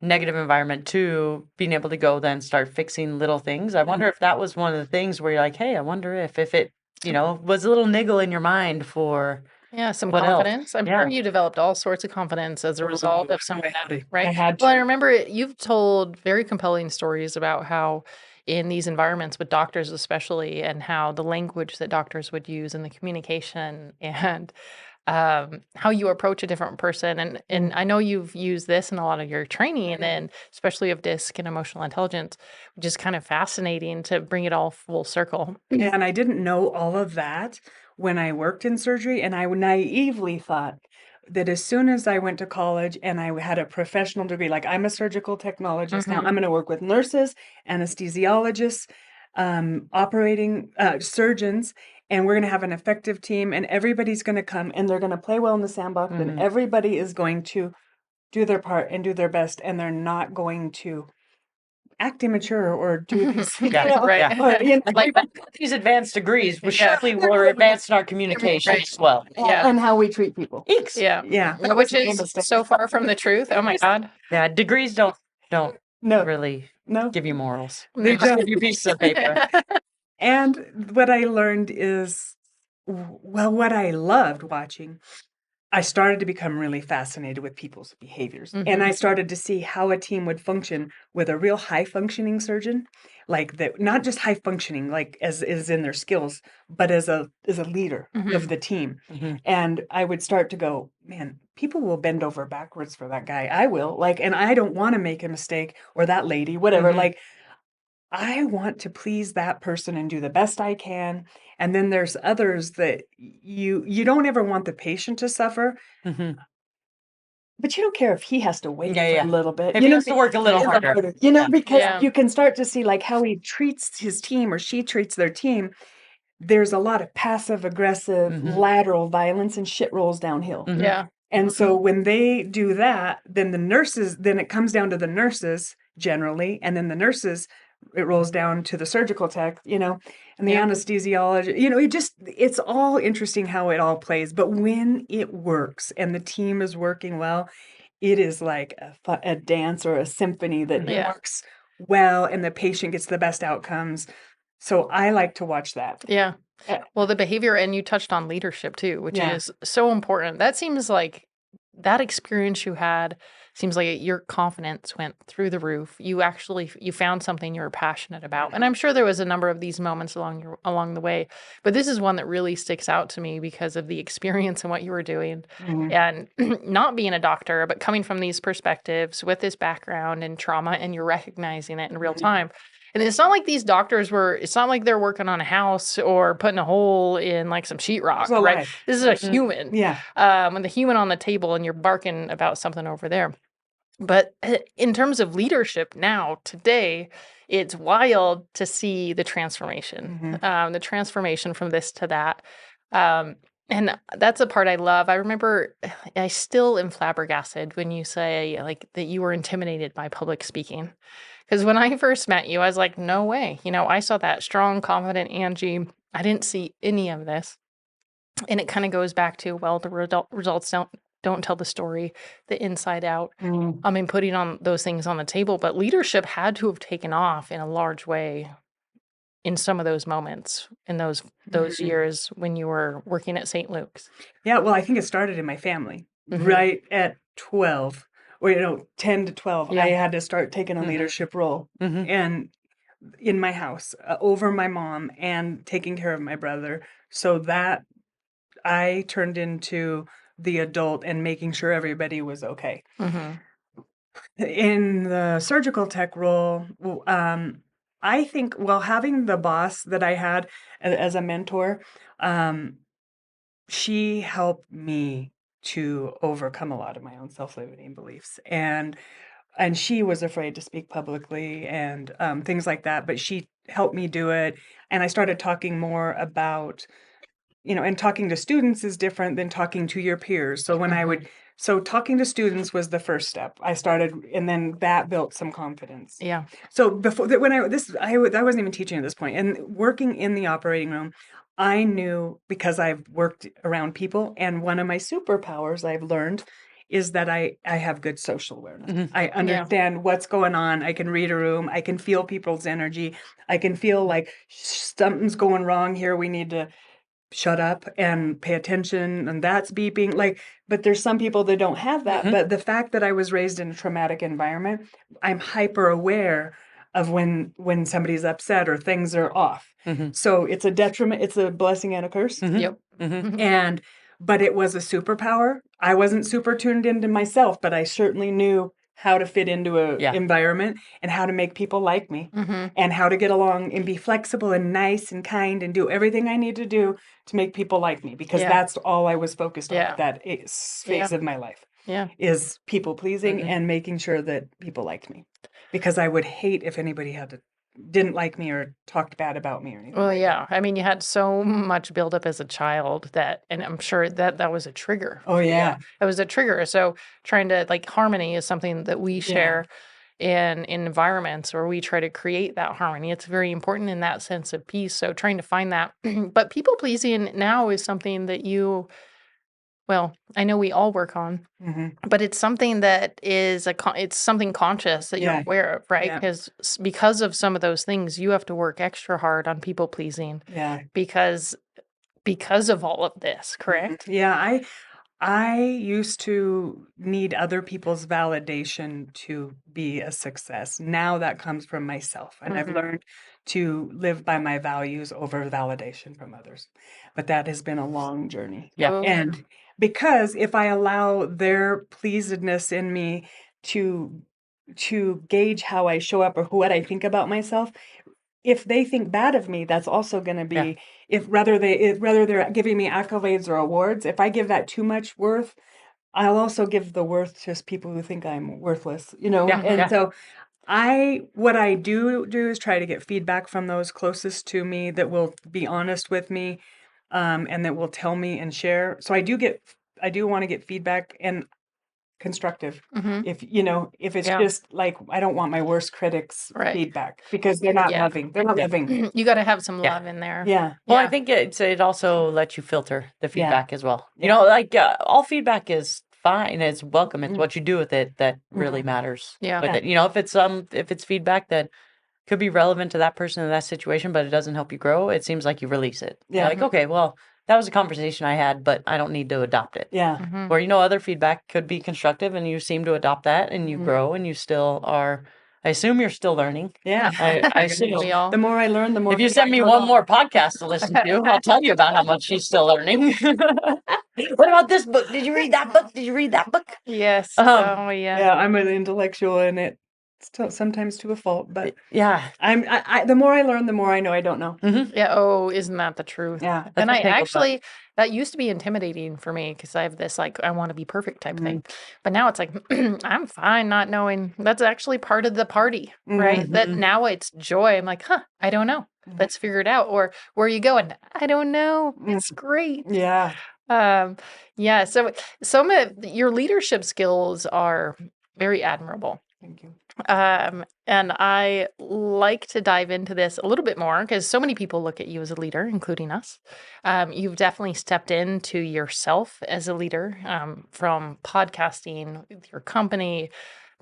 negative environment to being able to go then start fixing little things. I wonder if that was one of the things where you're like, hey, I wonder if it, was a little niggle in your mind for Yeah, some what else? confidence. I'm Yeah. sure you developed all sorts of confidence as a result of some of that, I right? had Well, I to. remember you've told very compelling stories about how in these environments with doctors especially, and how the language that doctors would use and the communication and how you approach a different person. And I know you've used this in a lot of your training, and especially of DISC and emotional intelligence, which is kind of fascinating to bring it all full circle. And I didn't know all of that when I worked in surgery, and I naively thought that as soon as I went to college and I had a professional degree, like I'm a surgical technologist now, Mhm. I'm going to work with nurses, anesthesiologists, operating surgeons, and we're going to have an effective team, and everybody's going to come and they're going to play well in the sandbox, and Mhm. everybody is going to do their part and do their best, and they're not going to act immature or do these, Yeah, Right. yeah. or, Like these advanced degrees, which Yeah. surely were advanced in our communication Right. as well. Yeah. and how we treat people. Eeks. Yeah. Yeah, that Which was a is mistake. so far from the truth. Oh my God. Yeah, degrees don't No, really no. give you morals. They They just don't. give you pieces of paper. And what I learned is, well, what I loved watching, I started to become really fascinated with people's behaviors. And I started to see how a team would function with a real high functioning surgeon. like that, not just high functioning, like as is in their skills, but as a leader of the team. And I would start to go, man, people will bend over backwards for that guy. I will, like, and I don't want to make a mistake, or that lady, whatever. Like, I want to please that person and do the best I can. And then there's others that you don't ever want the patient to suffer, but you don't care if he has to wait Yeah, for yeah. a little bit. If he has to work a little harder. Because Yeah. you can start to see like how he treats his team or she treats their team. There's a lot of passive aggressive lateral violence and shit rolls downhill. Yeah. And so when they do that, then it comes down to the nurses generally, and then the nurses, it rolls down to the surgical tech, and the Yeah. anesthesiologist, it's all interesting how it all plays. But when it works and the team is working well, it is like a dance or a symphony that Yeah. works well, and the patient gets the best outcomes. So I like to watch that. Yeah. Uh, Well, the behavior, and you touched on leadership too, which Yeah. is so important. That seems like that experience you had seems like your confidence went through the roof. You found something you were passionate about. And I'm sure there was a number of these moments along the way, but this is one that really sticks out to me because of the experience and what you were doing. And not being a doctor, but coming from these perspectives with this background and trauma, and you're recognizing it in real time. And it's not like these doctors it's not like they're working on a house or putting a hole in like some sheetrock, It's a right? life. This is a human. Yeah. With the human on the table, and you're barking about something over there. But in terms of leadership now, today, it's wild to see the transformation, the transformation from this to that. And that's a part I love. I remember I still am flabbergasted when you say like that you were intimidated by public speaking. Because when I first met you, I was like, no way. I saw that strong, confident Angie. I didn't see any of this. And it kind of goes back to, well, the results don't tell the story, the inside out. I mean, putting on those things on the table, but leadership had to have taken off in a large way in some of those moments, in those years when you were working at St. Luke's. Yeah, well, I think it started in my family. Right at 12, or 10 to 12, Yeah. I had to start taking a leadership role, and in my house, over my mom, and taking care of my brother, so that I turned into the adult and making sure everybody was okay. In the surgical tech role, I think, well, having the boss that I had as a mentor, she helped me to overcome a lot of my own self-limiting beliefs, and she was afraid to speak publicly and things like that, but she helped me do it, and I started talking more about, and talking to students is different than talking to your peers. So when so talking to students was the first step. I started, and then that built some confidence. Yeah. So before that, I wasn't even teaching at this point, and working in the operating room, I knew, because I've worked around people, and one of my superpowers I've learned is that I have good social awareness. I understand what's going on. I can read a room. I can feel people's energy. I can feel like something's going wrong here. We need to shut up and pay attention, and that's beeping, like, but there's some people that don't have that. But the fact that I was raised in a traumatic environment, I'm hyper aware of when somebody's upset or things are off. So it's a detriment, it's a blessing and a curse. Yep. But it was a superpower. I wasn't super tuned into myself, but I certainly knew how to fit into a environment, and how to make people like me, and how to get along and be flexible and nice and kind and do everything I need to do to make people like me, because that's all I was focused on at that phase of my life. Is people pleasing and making sure that people liked me, because I would hate if anybody didn't like me or talked bad about me or anything. Well, yeah. I mean, you had so much buildup as a child and I'm sure that was a trigger. Oh, yeah. That was a trigger. So trying to, like, harmony is something that we share in environments where we try to create that harmony. It's very important in that sense of peace. So trying to find that. But people pleasing now is something that I know we all work on, but it's something that is it's something conscious that you're aware of, right? Because of some of those things, you have to work extra hard on people pleasing. Because of all of this, correct? Yeah, I used to need other people's validation to be a success. Now that comes from myself, and I've Mhm. learned to live by my values over validation from others. But that has been a long journey. Yeah. Oh, And because if I allow their pleasedness in me to gauge how I show up or what I think about myself, if they think bad of me, that's also going to Yeah. be if rather they're giving me accolades or awards, if I give that too much worth, I'll also give the worth to people who think I'm worthless, Yeah. And Yeah. so what I do is try to get feedback from those closest to me that will be honest with me, and that will tell me and share. So I do want to get feedback and constructive. mhm. If it's Yeah. just like, I don't want my worst critics Right. feedback because they're not Yeah. loving. They're not Yeah. living. You got to have some Yeah. love in there. Yeah. Well, I Yeah. think it also lets you filter the Yeah. feedback as well. You Yeah. know, like all feedback is fine. It's welcome. It's Mm. what you do with it that really matters. Yeah. With Yeah. it, you know, if it's feedback that could be relevant to that person in that situation, but it doesn't help you grow, it seems like you release it. You're Yeah. like, okay, well, that was a conversation I had, but I don't need to adopt it. Yeah. Mhm. Or, you know, other feedback could be constructive and you seem to adopt that and you Mhm. grow and you still are, I assume you're still learning. Yeah. I assume. We all. The more I learn, the more If you feedback send me goes one on. more podcast to listen to, I'll tell you about how much she's still learning. What about this book? Did you read that book? Did you read that book? Yes. Um, Oh, yeah. Yeah, I'm an intellectual, and it's sometimes to a fault, but Yeah. the more I learn, the more I know I don't know. Mhm. Yeah. Oh, isn't that the truth? Yeah. That's And what I tangled up. actually, that used to be intimidating for me because I have this, like, I want to be perfect type thing. But now it's like, I'm fine not knowing. That's actually part of the party, right? That Mhm. now it's joy. I'm like, I don't know. Mhm. Let's figure it out. Or where are you going? I don't know. It's great. Yeah. Yeah. So some of your leadership skills are very admirable. Thank you. And I like to dive into this a little bit more because so many people look at you as a leader, including us. You've definitely stepped into yourself as a leader, from podcasting with your company,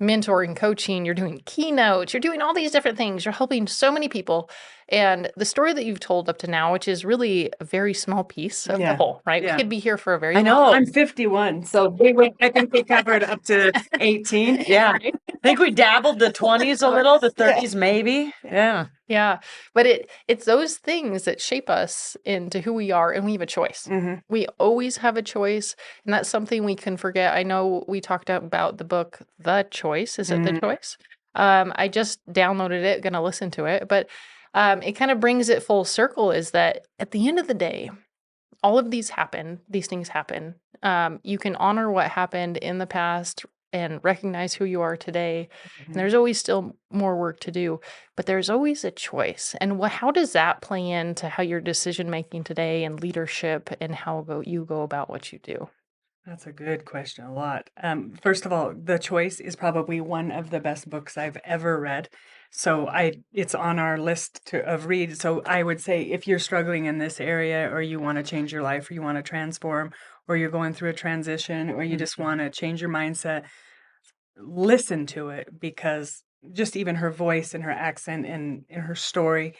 mentoring, coaching, you're doing keynotes, you're doing all these different things. You're helping so many people. And the story that you've told up to now, which is really a very small piece of the Yeah. whole, right? Yeah. We could be here for a very I long know. I'm 51, so I think we covered up to 18. Yeah. I think we dabbled the 20s a little, the 30s maybe. Yeah. Yeah, but it's those things that shape us into who we are, and we have a choice. Mhm. We always have a choice, and that's something we can forget. I know we talked about the book The Choice. Is it The Choice? I just downloaded it, gonna listen to it, but it kind of brings it full circle is that at the end of the day, all of these things happen. You can honor what happened in the past and recognize who you are today. And there's always still more work to do, but there's always a choice. And how does that play into how your decision making today and leadership and how you go about what you do? That's a good question. A lot. First of all, The Choice is probably one of the best books I've ever read. So it's on our list of read. So I would say if you're struggling in this area, or you want to change your life, or you want to transform, or you're going through a transition, or you just want to change your mindset, listen to it, because just even her voice and her accent and her story,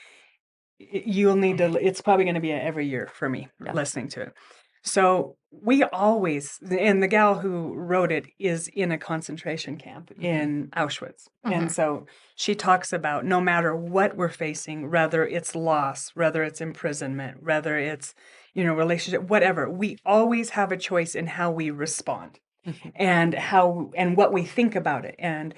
you'll need to. It's probably going to be every year for me Yeah. listening to it. So we always, and the gal who wrote it is in a concentration camp in Auschwitz. And so she talks about no matter what we're facing, whether it's loss, whether it's imprisonment, whether it's, relationship, whatever, we always have a choice in how we respond and what we think about it, and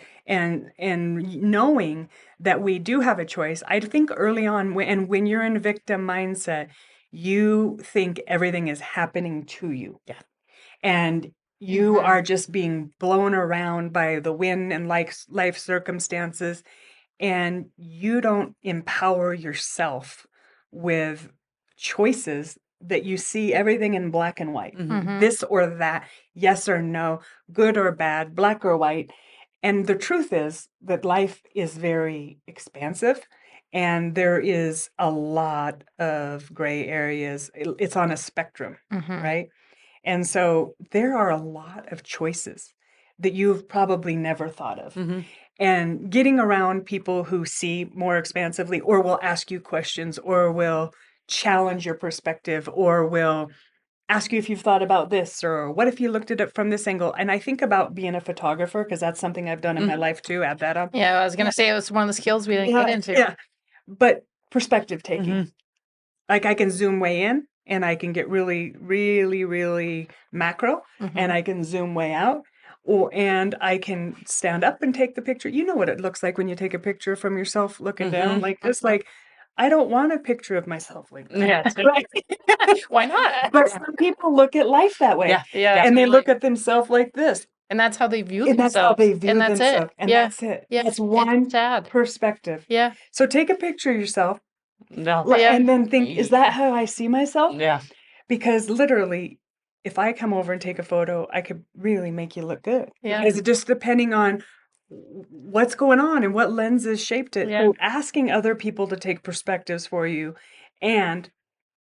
knowing that we do have a choice. I think early on, when you're in victim mindset, you think everything is happening to you. Yeah. And you are just being blown around by the wind and life circumstances, and you don't empower yourself with choices that you see everything in black and white, this or that, yes or no, good or bad, black or white. And the truth is that life is very expansive, and there is a lot of gray areas. It's on a spectrum, right? And so there are a lot of choices that you've probably never thought of. And getting around people who see more expansively, or will ask you questions, or will challenge your perspective, or will ask you if you've thought about this, or what if you looked at it from this angle. And I think about being a photographer, because that's something I've done in my life too. Add that up. Yeah, I was gonna say it was one of the skills we didn't get into. Yeah. But perspective taking. Mhm. Like I can zoom way in and I can get really, really, really macro, and I can zoom way out. And I can stand up and take the picture. You know what it looks like when you take a picture from yourself looking down, like this. Like, I don't want a picture of myself like that. Yes. Right? Why not? But some people look at life that way. Yeah. Yeah, And they absolutely. look at themselves like this. And that's how they view And that's themselves. how they view and that's themselves. it. And yeah. that's it. Yeah. That's It's one sad. perspective. Yeah. So take a picture of yourself No. Yeah. and then think, is that how I see myself? Yeah. Because literally, if I come over and take a photo, I could really make you look good. Yeah. Because it just depending on what's going on and what lenses shaped it. Yeah. So asking other people to take perspectives for you and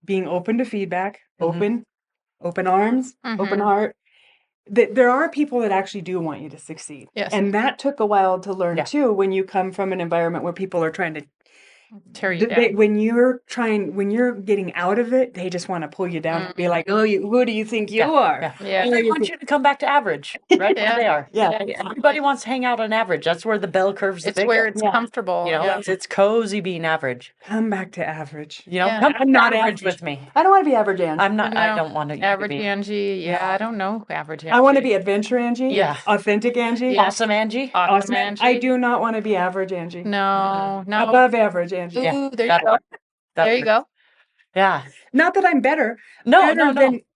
being open to feedback, open arms, open heart. There are people that actually do want you to succeed. Yes. And that took a while to learn Yeah. too, when you come from an environment where people are trying to Tear you down. when you're getting out of it, they just want to pull you down and be like, oh, who do you think you are? Yeah. Yeah. They want you to come back to average, right? Yeah. Where they are. Yeah. Everybody wants to hang out on average. That's where the bell curve's the It's where biggest. it's comfortable. You know, yeah. it's cozy being average. Come back to average. You know, Yeah. come I'm not average average. with me. I don't want to be average Angie. I'm not. I No. don't want to Average be Angie. Yeah, I don't know. Average Angie. I want to be adventure Angie. Yeah. Authentic Angie. Yeah. awesome, Angie. awesome Angie. I do not want to be average Angie. No, no. Above average Angie. Yeah. Ooh, there you That'll go. work. That There you works. go. Yeah. Not that I'm better. No,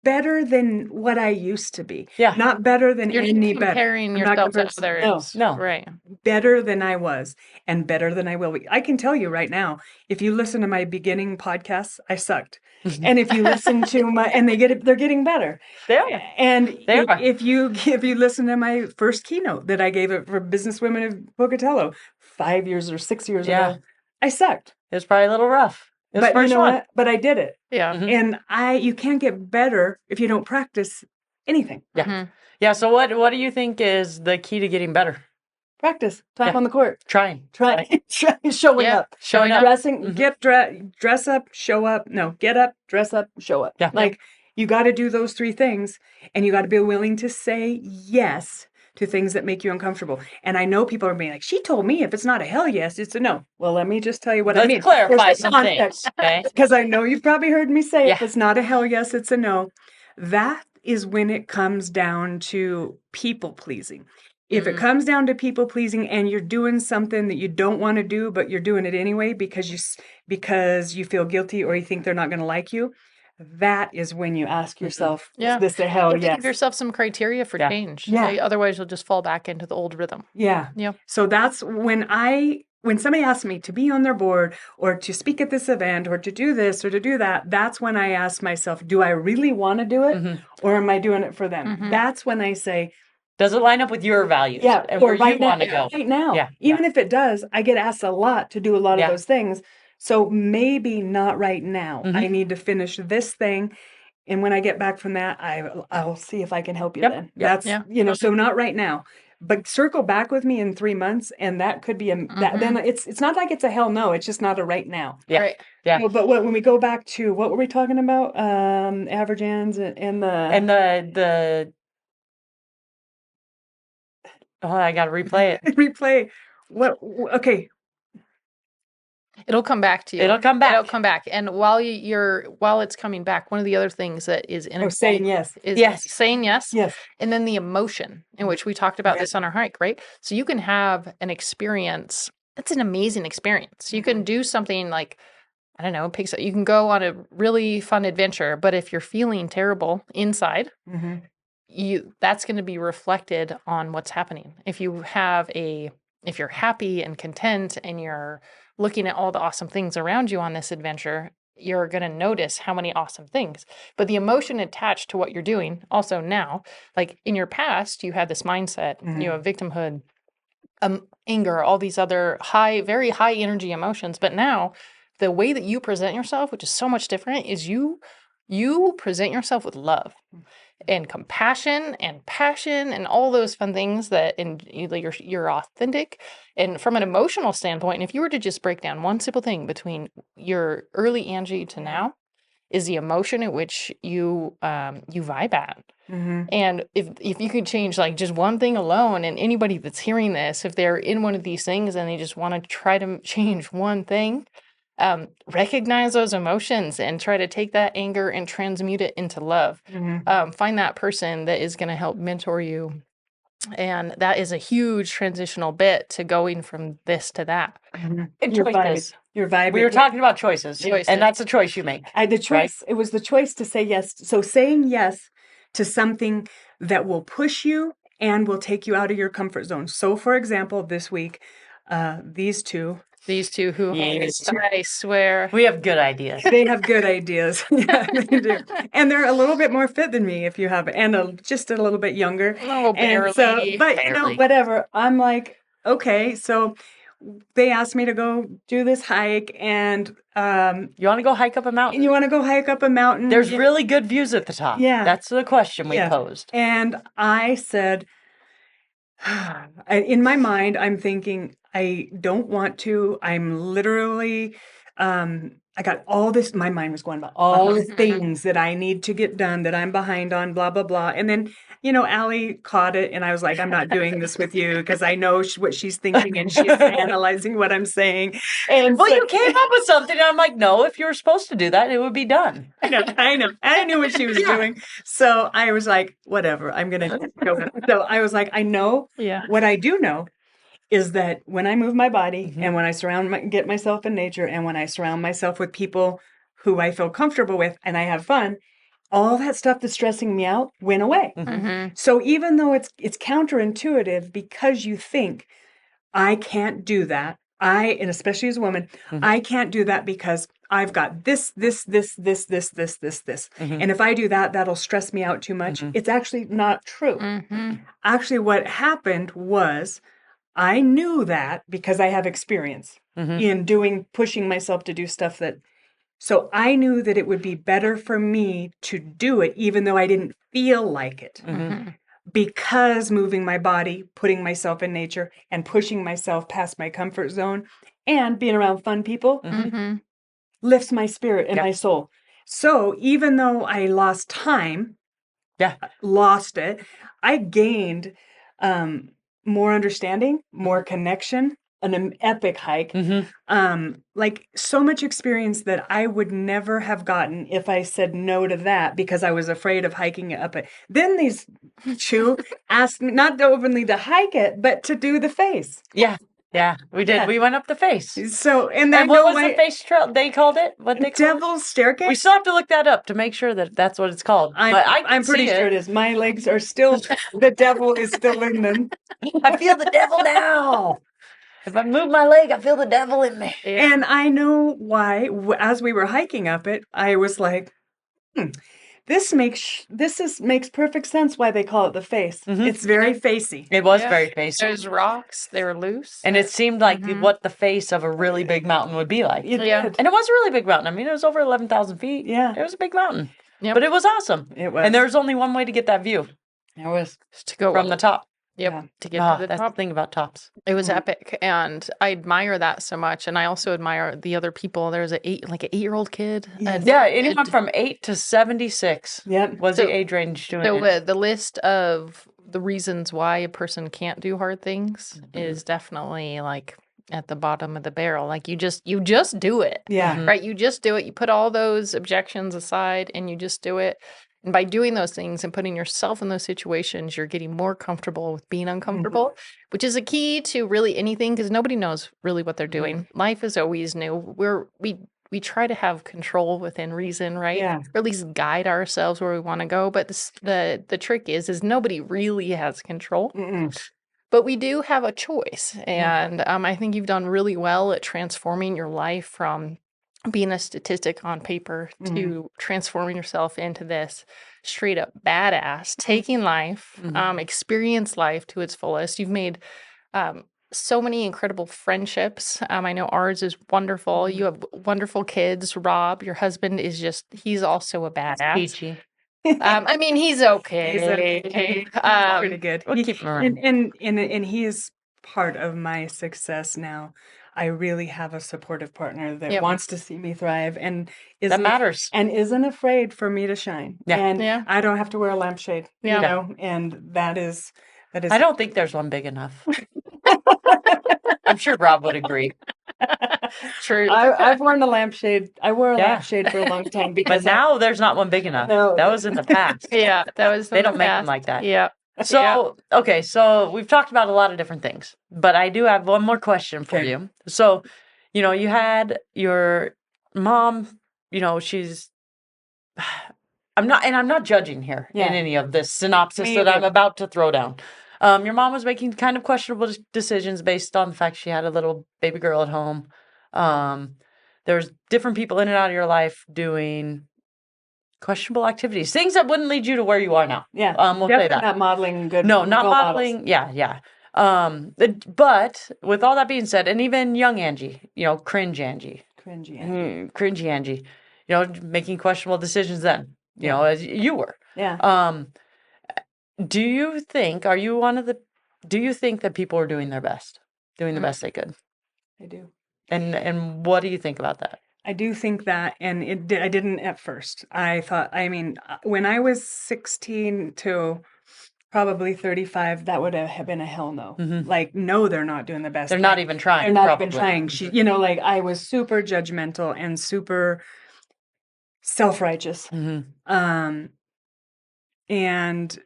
Better than what I used to be. Yeah. Not better than You're any not better. comparing I'm not yourself to comparing- others. No. Right. Better than I was and better than I will be. I can tell you right now, if you listen to my beginning podcasts, I sucked. And if you listen to my, and they're getting better. They are. And They are. if you listen to my first keynote that I gave it for Businesswomen of Pocatello 5 years or 6 years Yeah. ago, I sucked. It was probably a little rough. It was But you first know one. what? But I did it. Yeah. Mhm. And you can't get better if you don't practice anything. Yeah. Mhm. Yeah. So what do you think is the key to getting better? Practice. Time Yeah. on the court. Trying. Try showing Yeah. up. Showing up. Dressing, Mhm. dress up, show up. No, get up, dress up, show up. Yeah. Like you got to do those 3 things, and you got to be willing to say yes to things that make you uncomfortable. And I know people are being like, she told me if it's not a hell yes, it's a no. Well, let me just tell you what I Let's mean. clarify There's the some context. things. Okay. Because I know you've probably heard me say if Yeah. it's not a hell yes, it's a no. That is when it comes down to people pleasing. If it comes down to people pleasing and you're doing something that you don't want to do, but you're doing it anyway because you feel guilty or you think they're not going to like you, that is when you ask yourself, Yeah. is this a hell And yes? give yourself some criteria for Yeah. change. Yeah. Otherwise, you'll just fall back into the old rhythm. Yeah. Yeah. So that's when somebody asks me to be on their board or to speak at this event or to do this or to do that, that's when I ask myself, do I really want to do it or am I doing it for them? That's when I say, Does it line up with your values? yeah, And or where right you now, want to go? right now. Yeah, Even if it does, I get asked a lot to do a lot Yeah. of those things. So maybe not right now. I need to finish this thing. And when I get back from that, I'll see if I can help you Yep, then. yep. That's, Yeah. so not right now. But circle back with me in 3 months, and that could be then it's not like it's a hell no. It's just not a right now. Yeah. Right. Yeah. Well, but when we go back to what were we talking about? Average ends and the And the I got to replay it. replay. Okay. It'll come back to you. It'll come back. It'll come back. And while while it's coming back, one of the other things that is in Saying yes. is Yes. saying yes. Yes. And then the emotion in which we talked about this on our hike, right? So you can have an experience. It's an amazing experience. You can do something like, I don't know, you can go on a really fun adventure, but if you're feeling terrible inside, that's going to be reflected on what's happening. If you're happy and content and you're looking at all the awesome things around you on this adventure, you're going to notice how many awesome things. But the emotion attached to what you're doing also now, like in your past, you had this mindset, victimhood, anger, all these other very high energy emotions. But now the way that you present yourself, which is so much different, is you present yourself with love and compassion and passion and all those fun things you're authentic. And from an emotional standpoint, if you were to just break down one simple thing between your early Angie to now, is the emotion at which you vibe at. Mm-hmm. And if you could change like just one thing alone, and anybody that's hearing this, if they're in one of these things and they just want to try to change one thing, recognize those emotions and try to take that anger and transmute it into love. Mm-hmm. Find that person that is going to help mentor you. And that is a huge transitional bit to going from this to that. Mm-hmm. And Your choices. Your vibe. We were talking about choices, Choices. and that's a choice you make. The choice. It was the choice to say yes. So saying yes to something that will push you and will take you out of your comfort zone. So, for example, this week, these two who Yes. I swear. We have good ideas. they have good ideas. Yeah, they do. And they're a little bit more fit than me, if you have, and just a little bit younger. Oh, And so, barely. but you know, barely. whatever. I'm like, okay. So they asked me to go do this hike, and You want to go hike up a mountain? you want to go hike up a mountain. There's really good views at the top. Yeah. That's the question we Yeah. posed. And I said, in my mind, I'm thinking, I don't want to. I'm literally, I got all this. My mind was going about all the things that I need to get done, that I'm behind on, blah, blah, blah. And then, you know, Allie caught it, and I was like, I'm not doing this with you because I know what she's thinking, and she's analyzing what I'm saying. And Well, so- you came up with something, and I'm like, no, if you were supposed to do that, it would be done. I know. I knew what she was doing. So I was like, whatever, I'm going to go. So I was like, I know. Yeah. What I do know is that when I move my body and when I get myself in nature, and when I surround myself with people who I feel comfortable with and I have fun, all that stuff that's stressing me out went away. Mm-hmm. So even though it's counterintuitive, because you think I can't do that, and especially as a woman, I can't do that because I've got this. And if I do that, that'll stress me out too much. It's actually not true. Mm-hmm. Actually, what happened was I knew that because I have experience in pushing myself to do stuff so I knew that it would be better for me to do it, even though I didn't feel like it. Mm-hmm. Because moving my body, putting myself in nature, and pushing myself past my comfort zone, and being around fun people Mm-hmm. lifts my spirit and my soul. So even though I lost time, lost it, I gained more understanding, more connection, an epic hike, like so much experience that I would never have gotten if I said no to that because I was afraid of hiking it up. Then these two asked me not openly to hike it, but to do the face. Yeah, we did. Yeah. We went up the face. So, and what was the face trail? They called it? What they called Devil's Staircase? We still have to look that up to make sure that that's what it's called. I'm pretty sure it is. My legs are still, the devil is still in them. I feel the devil now. If I move my leg, I feel the devil in me. Yeah. And I know why, as we were hiking up it, I was like, this makes perfect sense why they call it the face. It's very facey. It was Yeah. very facey. There's rocks. They were loose. And it seemed like what the face of a really big mountain would be like. It Yeah. did. And it was a really big mountain. I mean, it was over 11,000 feet. Yeah. It was a big mountain. Yep. But it was awesome. It was. And there was only one way to get that view It was. to go from the top. Yep. Yeah. To get Oh, to the that's top. the thing about tops. It was epic, and I admire that so much. And I also admire the other people. There's an 8-year-old kid. Yes. Yeah, anyone from 8 to 76 Yep. was So- the age range doing So it. the list of the reasons why a person can't do hard things is definitely like at the bottom of the barrel. Like you just do it. Yeah. Right? You just do it. You put all those objections aside and you just do it. And by doing those things and putting yourself in those situations, you're getting more comfortable with being uncomfortable, which is a key to really anything because nobody knows really what they're doing. Life is always new. We try to have control within reason, right? Yeah. Or at least guide ourselves where we want to go. But the trick is nobody really has control. But we do have a choice. And I think you've done really well at transforming your life from being a statistic on paper to transforming yourself into this straight up badass, taking life, experience life to its fullest. You've made so many incredible friendships. I know ours is wonderful. You have wonderful kids. Rob, your husband, he's also a badass. Peachy. I mean, he's okay. Pretty good. We'll keep him around. And he is part of my success now. I really have a supportive partner that Yep. wants to see me thrive and That matters. isn't afraid for me to shine. Yeah. And Yeah. I don't have to wear a lampshade, Yeah. you know, and that is I don't think there's one big enough. I'm sure Rob would agree. True. I've worn a lampshade. I wore a Yeah. lampshade for a long time But because now there's not one big enough. No. That was in the past. Yeah, that was They in the don't make them past. like that. Yeah. So, okay, so we've talked about a lot of different things, but I do have one more question for Okay. you. So, you know, you had your mom, you know, she's I'm not judging here Yeah. in any of this synopsis Me that I'm either. about to throw down. Your mom was making kind of questionable decisions based on the fact she had a little baby girl at home. There's different people in and out of your life doing questionable activities, things that wouldn't lead you to where you are now. Yeah. We'll say Definitely that. not modeling good No, not role models. modeling. Yeah. But with all that being said, and even young Angie, you know, cringy Angie, you know, making questionable decisions then, you know, as you were. Yeah. Do you think that people are doing their best, doing the best they could? I do. And what do you think about that? I do think that, and I didn't at first. I thought, I mean, when I was 16 to probably 35, that would have been a hell no. Like, no, they're not doing the best. They're not even trying. They're not even probably. trying. She, you know, like I was super judgmental and super self-righteous. And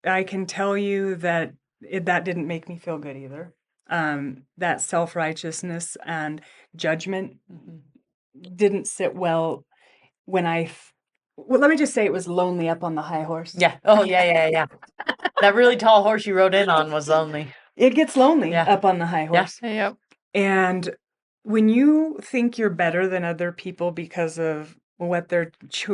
I can tell you that that didn't make me feel good either. That self-righteousness and judgment didn't sit well when well, let me just say it was lonely up on the high horse. Yeah. Oh, yeah. That really tall horse you rode in on was lonely. It gets lonely Yeah. up on the high horse. Yep. And when you think you're better than other people because of what they're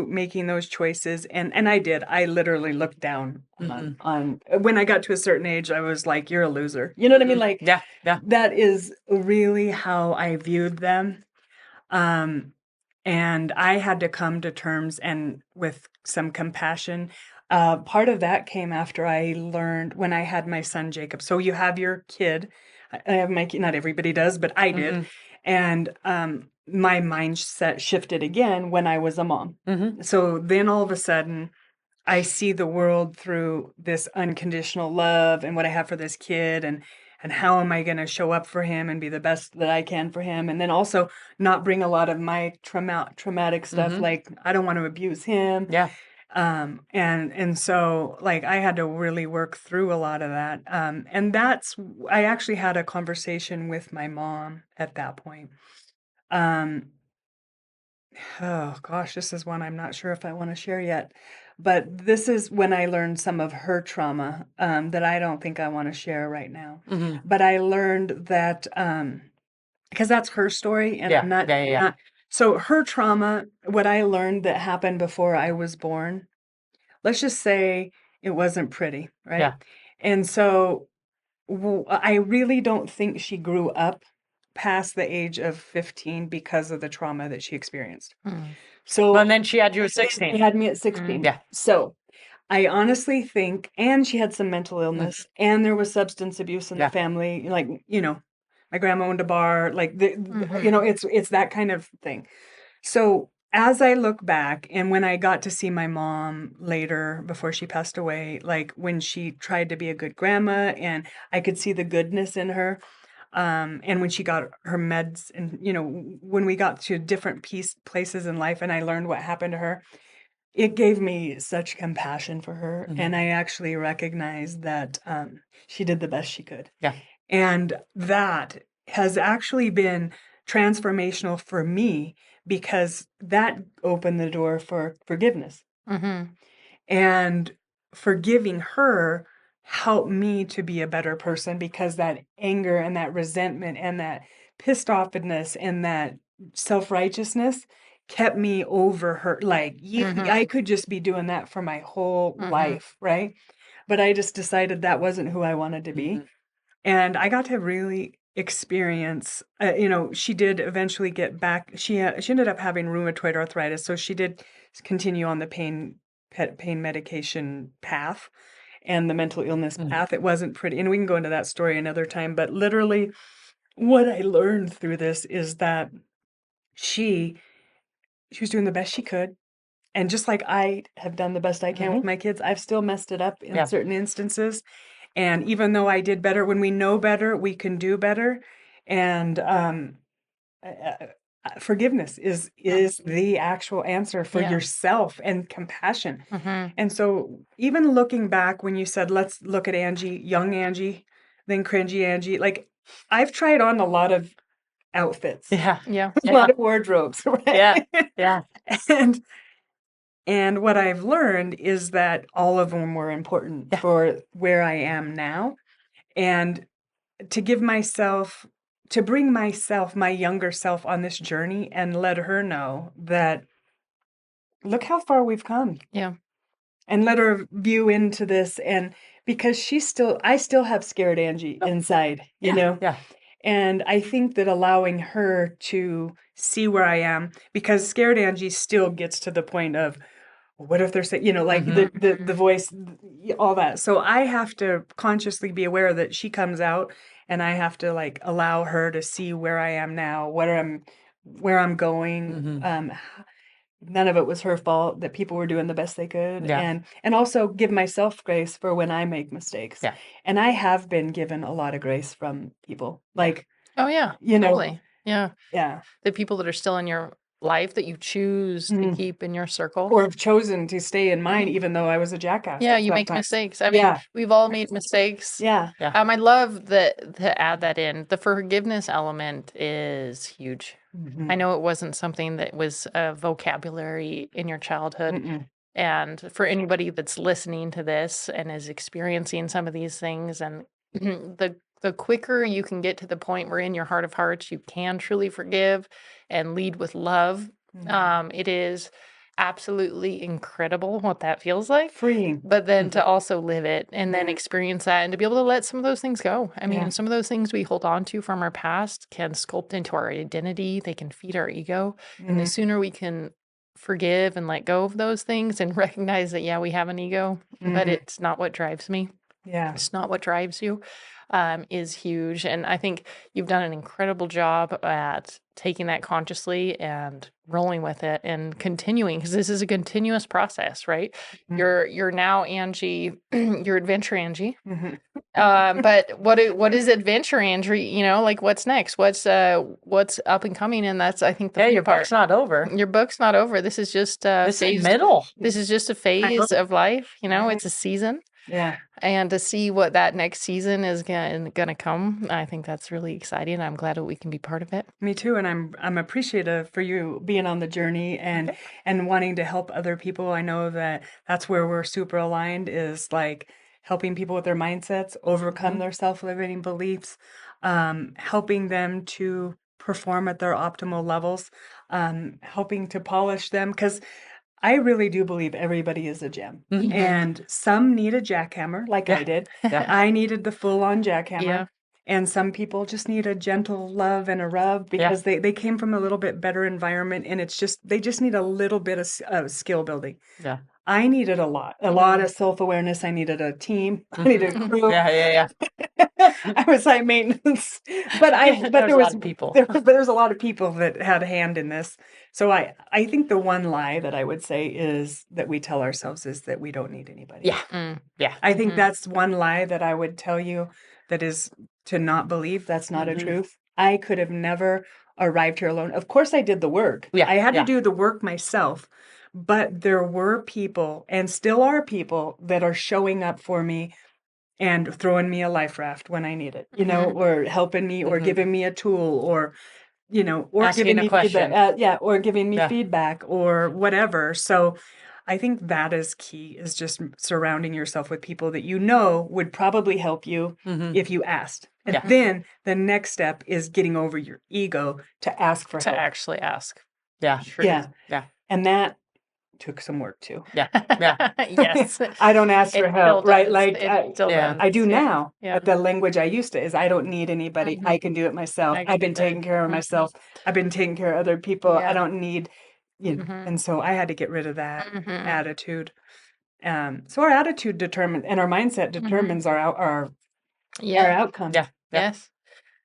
making those choices, and I did, I literally looked down on when I got to a certain age, I was like, you're a loser. You know what I mean? Like, Yeah. that is really how I viewed them. And I had to come to terms and with some compassion. Part of that came after I learned when I had my son Jacob. So you have your kid. I have my kid, not everybody does, but I did. And my mindset shifted again when I was a mom. So then all of a sudden, I see the world through this unconditional love and what I have for this kid and how am I going to show up for him and be the best that I can for him, and then also not bring a lot of my traumatic stuff, like I don't want to abuse him. Yeah. And so like I had to really work through a lot of that. And I actually had a conversation with my mom at that point. Oh gosh, this is one I'm not sure if I want to share yet. But this is when I learned some of her trauma that I don't think I want to share right now. But I learned that because that's her story, and I'm not. Yeah. So her trauma, what I learned that happened before I was born, let's just say it wasn't pretty, right? Yeah. And so I really don't think she grew up past the age of 15 because of the trauma that she experienced. So Well, and then she had you at she 16. had me at 16. Yeah. So I honestly think, and she had some mental illness, and there was substance abuse in the family. Like, you know, my grandma owned a bar. Like, you know, it's that kind of thing. So as I look back, and when I got to see my mom later before she passed away, like when she tried to be a good grandma, and I could see the goodness in her. And when she got her meds, and you know, when we got to different places in life, and I learned what happened to her, it gave me such compassion for her, and I actually recognized that she did the best she could. Yeah. And that has actually been transformational for me because that opened the door for forgiveness. And forgiving her helped me to be a better person because that anger and that resentment and that pissed offness and that self-righteousness kept me over her. Like I could just be doing that for my whole life, right? But I just decided that wasn't who I wanted to be. And I got to really experience, you know, she did eventually get back. She ended up having rheumatoid arthritis, so she did continue on the pain medication path and the mental illness path. It wasn't pretty, and we can go into that story another time. But literally, what I learned through this is that she was doing the best she could. And just like I have done the best I can with my kids, I've still messed it up in Yeah. certain instances. And even though I did better, when we know better, we can do better. And forgiveness is the actual answer for Yeah. yourself, and compassion. Mhm. And so even looking back when you said, let's look at Angie, young Angie, then cringy Angie, like I've tried on a lot of outfits, Yeah. Yeah. a lot of wardrobes, right? Yeah. Yeah. And what I've learned is that all of them were important Yeah. for where I am now. And to bring myself, my younger self, on this journey and let her know that look how far we've come, Yeah. and let her view into this. And because I still have scared Angie inside, you know? Yeah. And I think that allowing her to see where I am, because scared Angie still gets to the point of, what if they're saying, like the voice, all that. So I have to consciously be aware that she comes out, and I have to like allow her to see where I am now, where I'm going. None of it was her fault, that people were doing the best they could. Yeah. And also give myself grace for when I make mistakes. Yeah. And I have been given a lot of grace from people. Like, Oh yeah. you know, Totally. Yeah. yeah. The people that are still in your life that you choose to Mhm. keep in your circle. Or have chosen to stay in mine, even though I was a jackass. Yeah, you make sometimes. mistakes. I mean, Yeah. we've all made mistakes. Yeah. Yeah. I love that to add that in. The forgiveness element is huge. Mhm. I know it wasn't something that was a vocabulary in your childhood. Mm-mm. And for anybody that's listening to this and is experiencing some of these things, and the quicker you can get to the point where in your heart of hearts you can truly forgive and lead with love, it is absolutely incredible what that feels like. Freeing. But then to also live it and then experience that and to be able to let some of those things go. I mean, Yeah. some of those things we hold on to from our past can sculpt into our identity. They can feed our ego. And the Mhm. sooner we can forgive and let go of those things and recognize that, yeah, we have an ego, but Mhm. it's not what drives me. Yeah. It's not what drives you, is huge. And I think you've done an incredible job at taking that consciously and rolling with it and continuing, because this is a continuous process, right? Mhm. You're now Angie, you're adventure Angie. Mhm. But what is adventure Angie? Like what's next? What's up and coming? And that's, I think, the Yeah. fun Your part. book's not over. Your book's not over. This is just a It's phase. middle. This is just a phase of life. It's a season. Yeah. And to see what that next season is gonna come, I think that's really exciting. I'm glad that we can be part of it. Me too. And I'm appreciative for you being on the journey and wanting to help other people. I know that that's where we're super aligned, is like helping people with their mindsets, overcome their self-limiting beliefs, helping them to perform at their optimal levels, helping to polish them. Because I really do believe everybody is a gem. And some need a jackhammer, like I did. Yeah. I needed the full-on jackhammer. Yeah. And some people just need a gentle love and a rub, because they came from a little bit better environment, and they just need a little bit of skill building. Yeah. I needed a lot of self-awareness. I needed a team. I needed a crew. Yeah. I was high maintenance, but There's there a was lot of people. there's a lot of people that had a hand in this. So I think the one lie that I would say is that we tell ourselves is that we don't need anybody. Yeah. Yeah. I think that's one lie that I would tell you, that is to not believe. That's not a truth. I could have never arrived here alone. Of course I did the work. Yeah, I had yeah. to do the work myself, but there were people, and still are people, that are showing up for me and throwing me a life raft when I need it, or helping me, or giving me a tool, or or Asking giving a me question. feedback, or giving me Yeah. feedback, or whatever. So I think that is key, is just surrounding yourself with people that would probably help you if you asked. And Yeah. then the next step is getting over your ego to ask for To help. actually ask. Yeah. Yeah. Yeah. And that took some work too. Yeah. Yeah. Yes. I don't ask for It help, still right? does. Like It still Yeah. does. I do now, Yeah. but the language I used to is, I don't need anybody. I can do it myself. I I've been get that. taking care of myself. I've been taking care of other people. I Yeah. don't need, and so I had to get rid of that attitude. So our attitude and our mindset determines our Yeah. outcome. Yeah. Yes.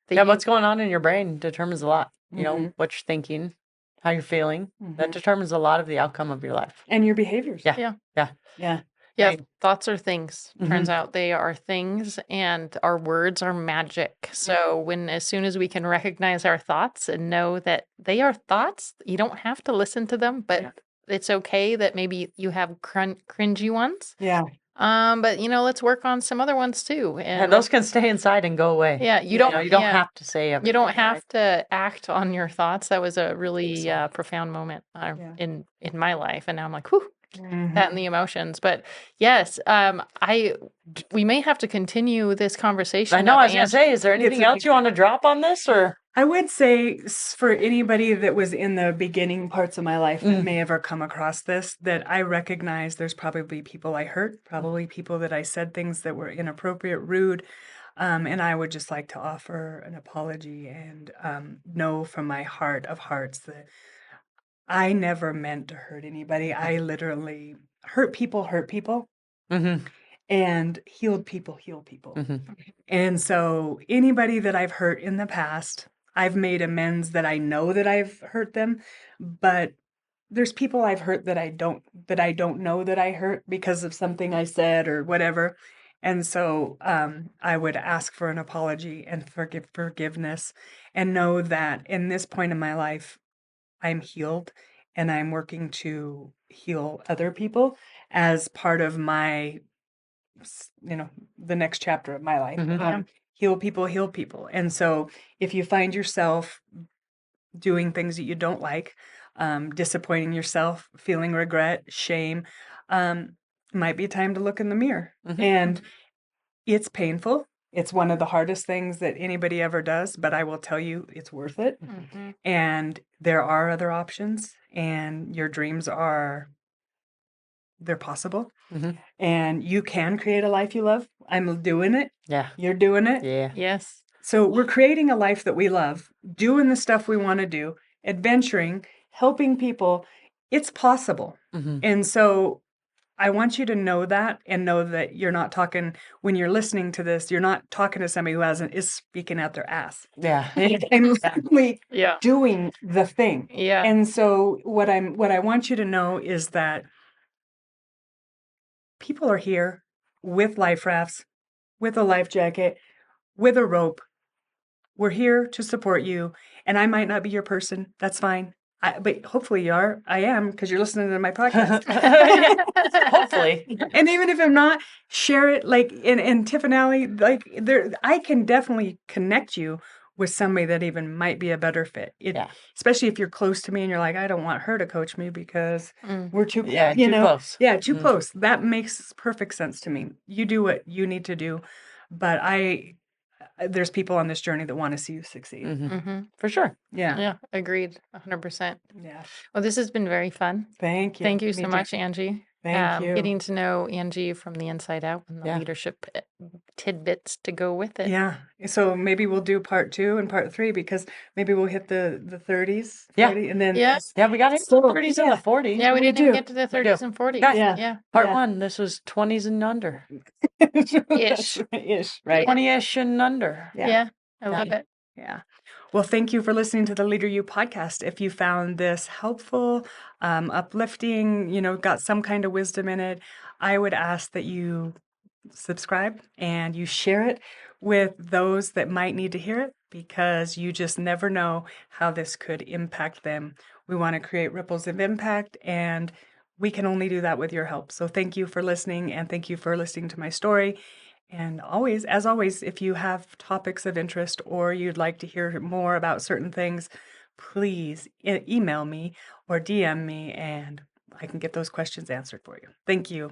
Yeah, what's going on in your brain determines a lot. You know, Mhm. what you're thinking, how you're feeling. That Mhm. determines a lot of the outcome of your life. And your behaviors. Yeah. Yeah. Yeah. Yeah. Yeah, Right. thoughts are things. Turns Mhm. out they are things, and our words are magic. So as soon as we can recognize our thoughts and know that they are thoughts, you don't have to listen to them, but Yeah. it's okay that maybe you have cringy ones. Yeah. But let's work on some other ones too. And And those can stay inside and go away. yeah, You know, you don't have to say everything. you don't right? have to act on your thoughts. That was a really so. profound moment Yeah. in my life, and now I'm like, whew, Mhm. that and the emotions. But yes, we may have to continue this conversation. I know. of I was going to Angie- say, is there anything a else big you want to drop on this, or? I would say for anybody that was in the beginning parts of my life that Mm. may ever come across this, that I recognize there's probably people I hurt, probably people that I said things that were inappropriate, rude. And I would just like to offer an apology and know from my heart of hearts that I never meant to hurt anybody. I literally hurt people, Mm-hmm. and healed people, heal people. Mm-hmm. And so anybody that I've hurt in the past, I've made amends that I know that I've hurt them, but there's people I've hurt that I don't know that I hurt because of something I said or whatever. And so I would ask for an apology and forgiveness and know that in this point in my life, I'm healed and I'm working to heal other people as part of my the next chapter of my life. Mhm. Heal people, heal people. And so if you find yourself doing things that you don't like, disappointing yourself, feeling regret, shame, might be time to look in the mirror. Mhm. And it's painful. It's one of the hardest things that anybody ever does, but I will tell you it's worth it. Mhm. And there are other options, and your dreams they're possible. Mhm. And you can create a life you love. I'm doing it. Yeah. You're doing it. Yeah. Yes. So we're creating a life that we love, doing the stuff we want to do, adventuring, helping people. It's possible. Mhm. And so I want you to know that and know that you're not talking, when you're listening to this, you're not talking to somebody who is speaking out their ass. Yeah. I'm literally Yeah. doing the thing. Yeah. And so what I want you to know is that people are here with life rafts, with a life jacket, with a rope. We're here to support you. And I might not be your person. That's fine. But hopefully you are. I am, because you're listening to my podcast. Hopefully. And even if I'm not, share it. Like in Tiffany, like I can definitely connect you with somebody that even might be a better fit. Yeah. Especially if you're close to me and you're like, I don't want her to coach me because Mm. we're too Yeah, too close. Yeah, too Mhm. close. That makes perfect sense to me. You do what you need to do, but there's people on this journey that want to see you succeed. Mhm. Mhm. For sure. Yeah. Yeah. Agreed. 100%. Yeah. Well, this has been very fun. Thank you. Thank you Me so too. much, Angie. Thank you. Getting to know Angie from the inside out and the Yeah. leadership tidbits to go with it. Yeah. So maybe we'll do part 2 and part 3 because maybe we'll hit the 30s, Yeah. 40, and then Yeah. Yeah, we got into So, the 30s and yeah. the 40s. Yeah, we We didn't even do. get to the 30s and 40s. Yeah. Yeah. Yeah. Part Yeah. 1, this was 20s and under. Ish. Ish, right? 20-ish and under. Yeah. Yeah. I love it. Yeah. Well, thank you for listening to the Leader You podcast. If you found this helpful, uplifting, got some kind of wisdom in it, I would ask that you subscribe and you share it with those that might need to hear it, because you just never know how this could impact them. We want to create ripples of impact, and we can only do that with your help. So thank you for listening, and thank you for listening to my story. And always, as always, if you have topics of interest or you'd like to hear more about certain things, please email me or DM me, and I can get those questions answered for you. Thank you.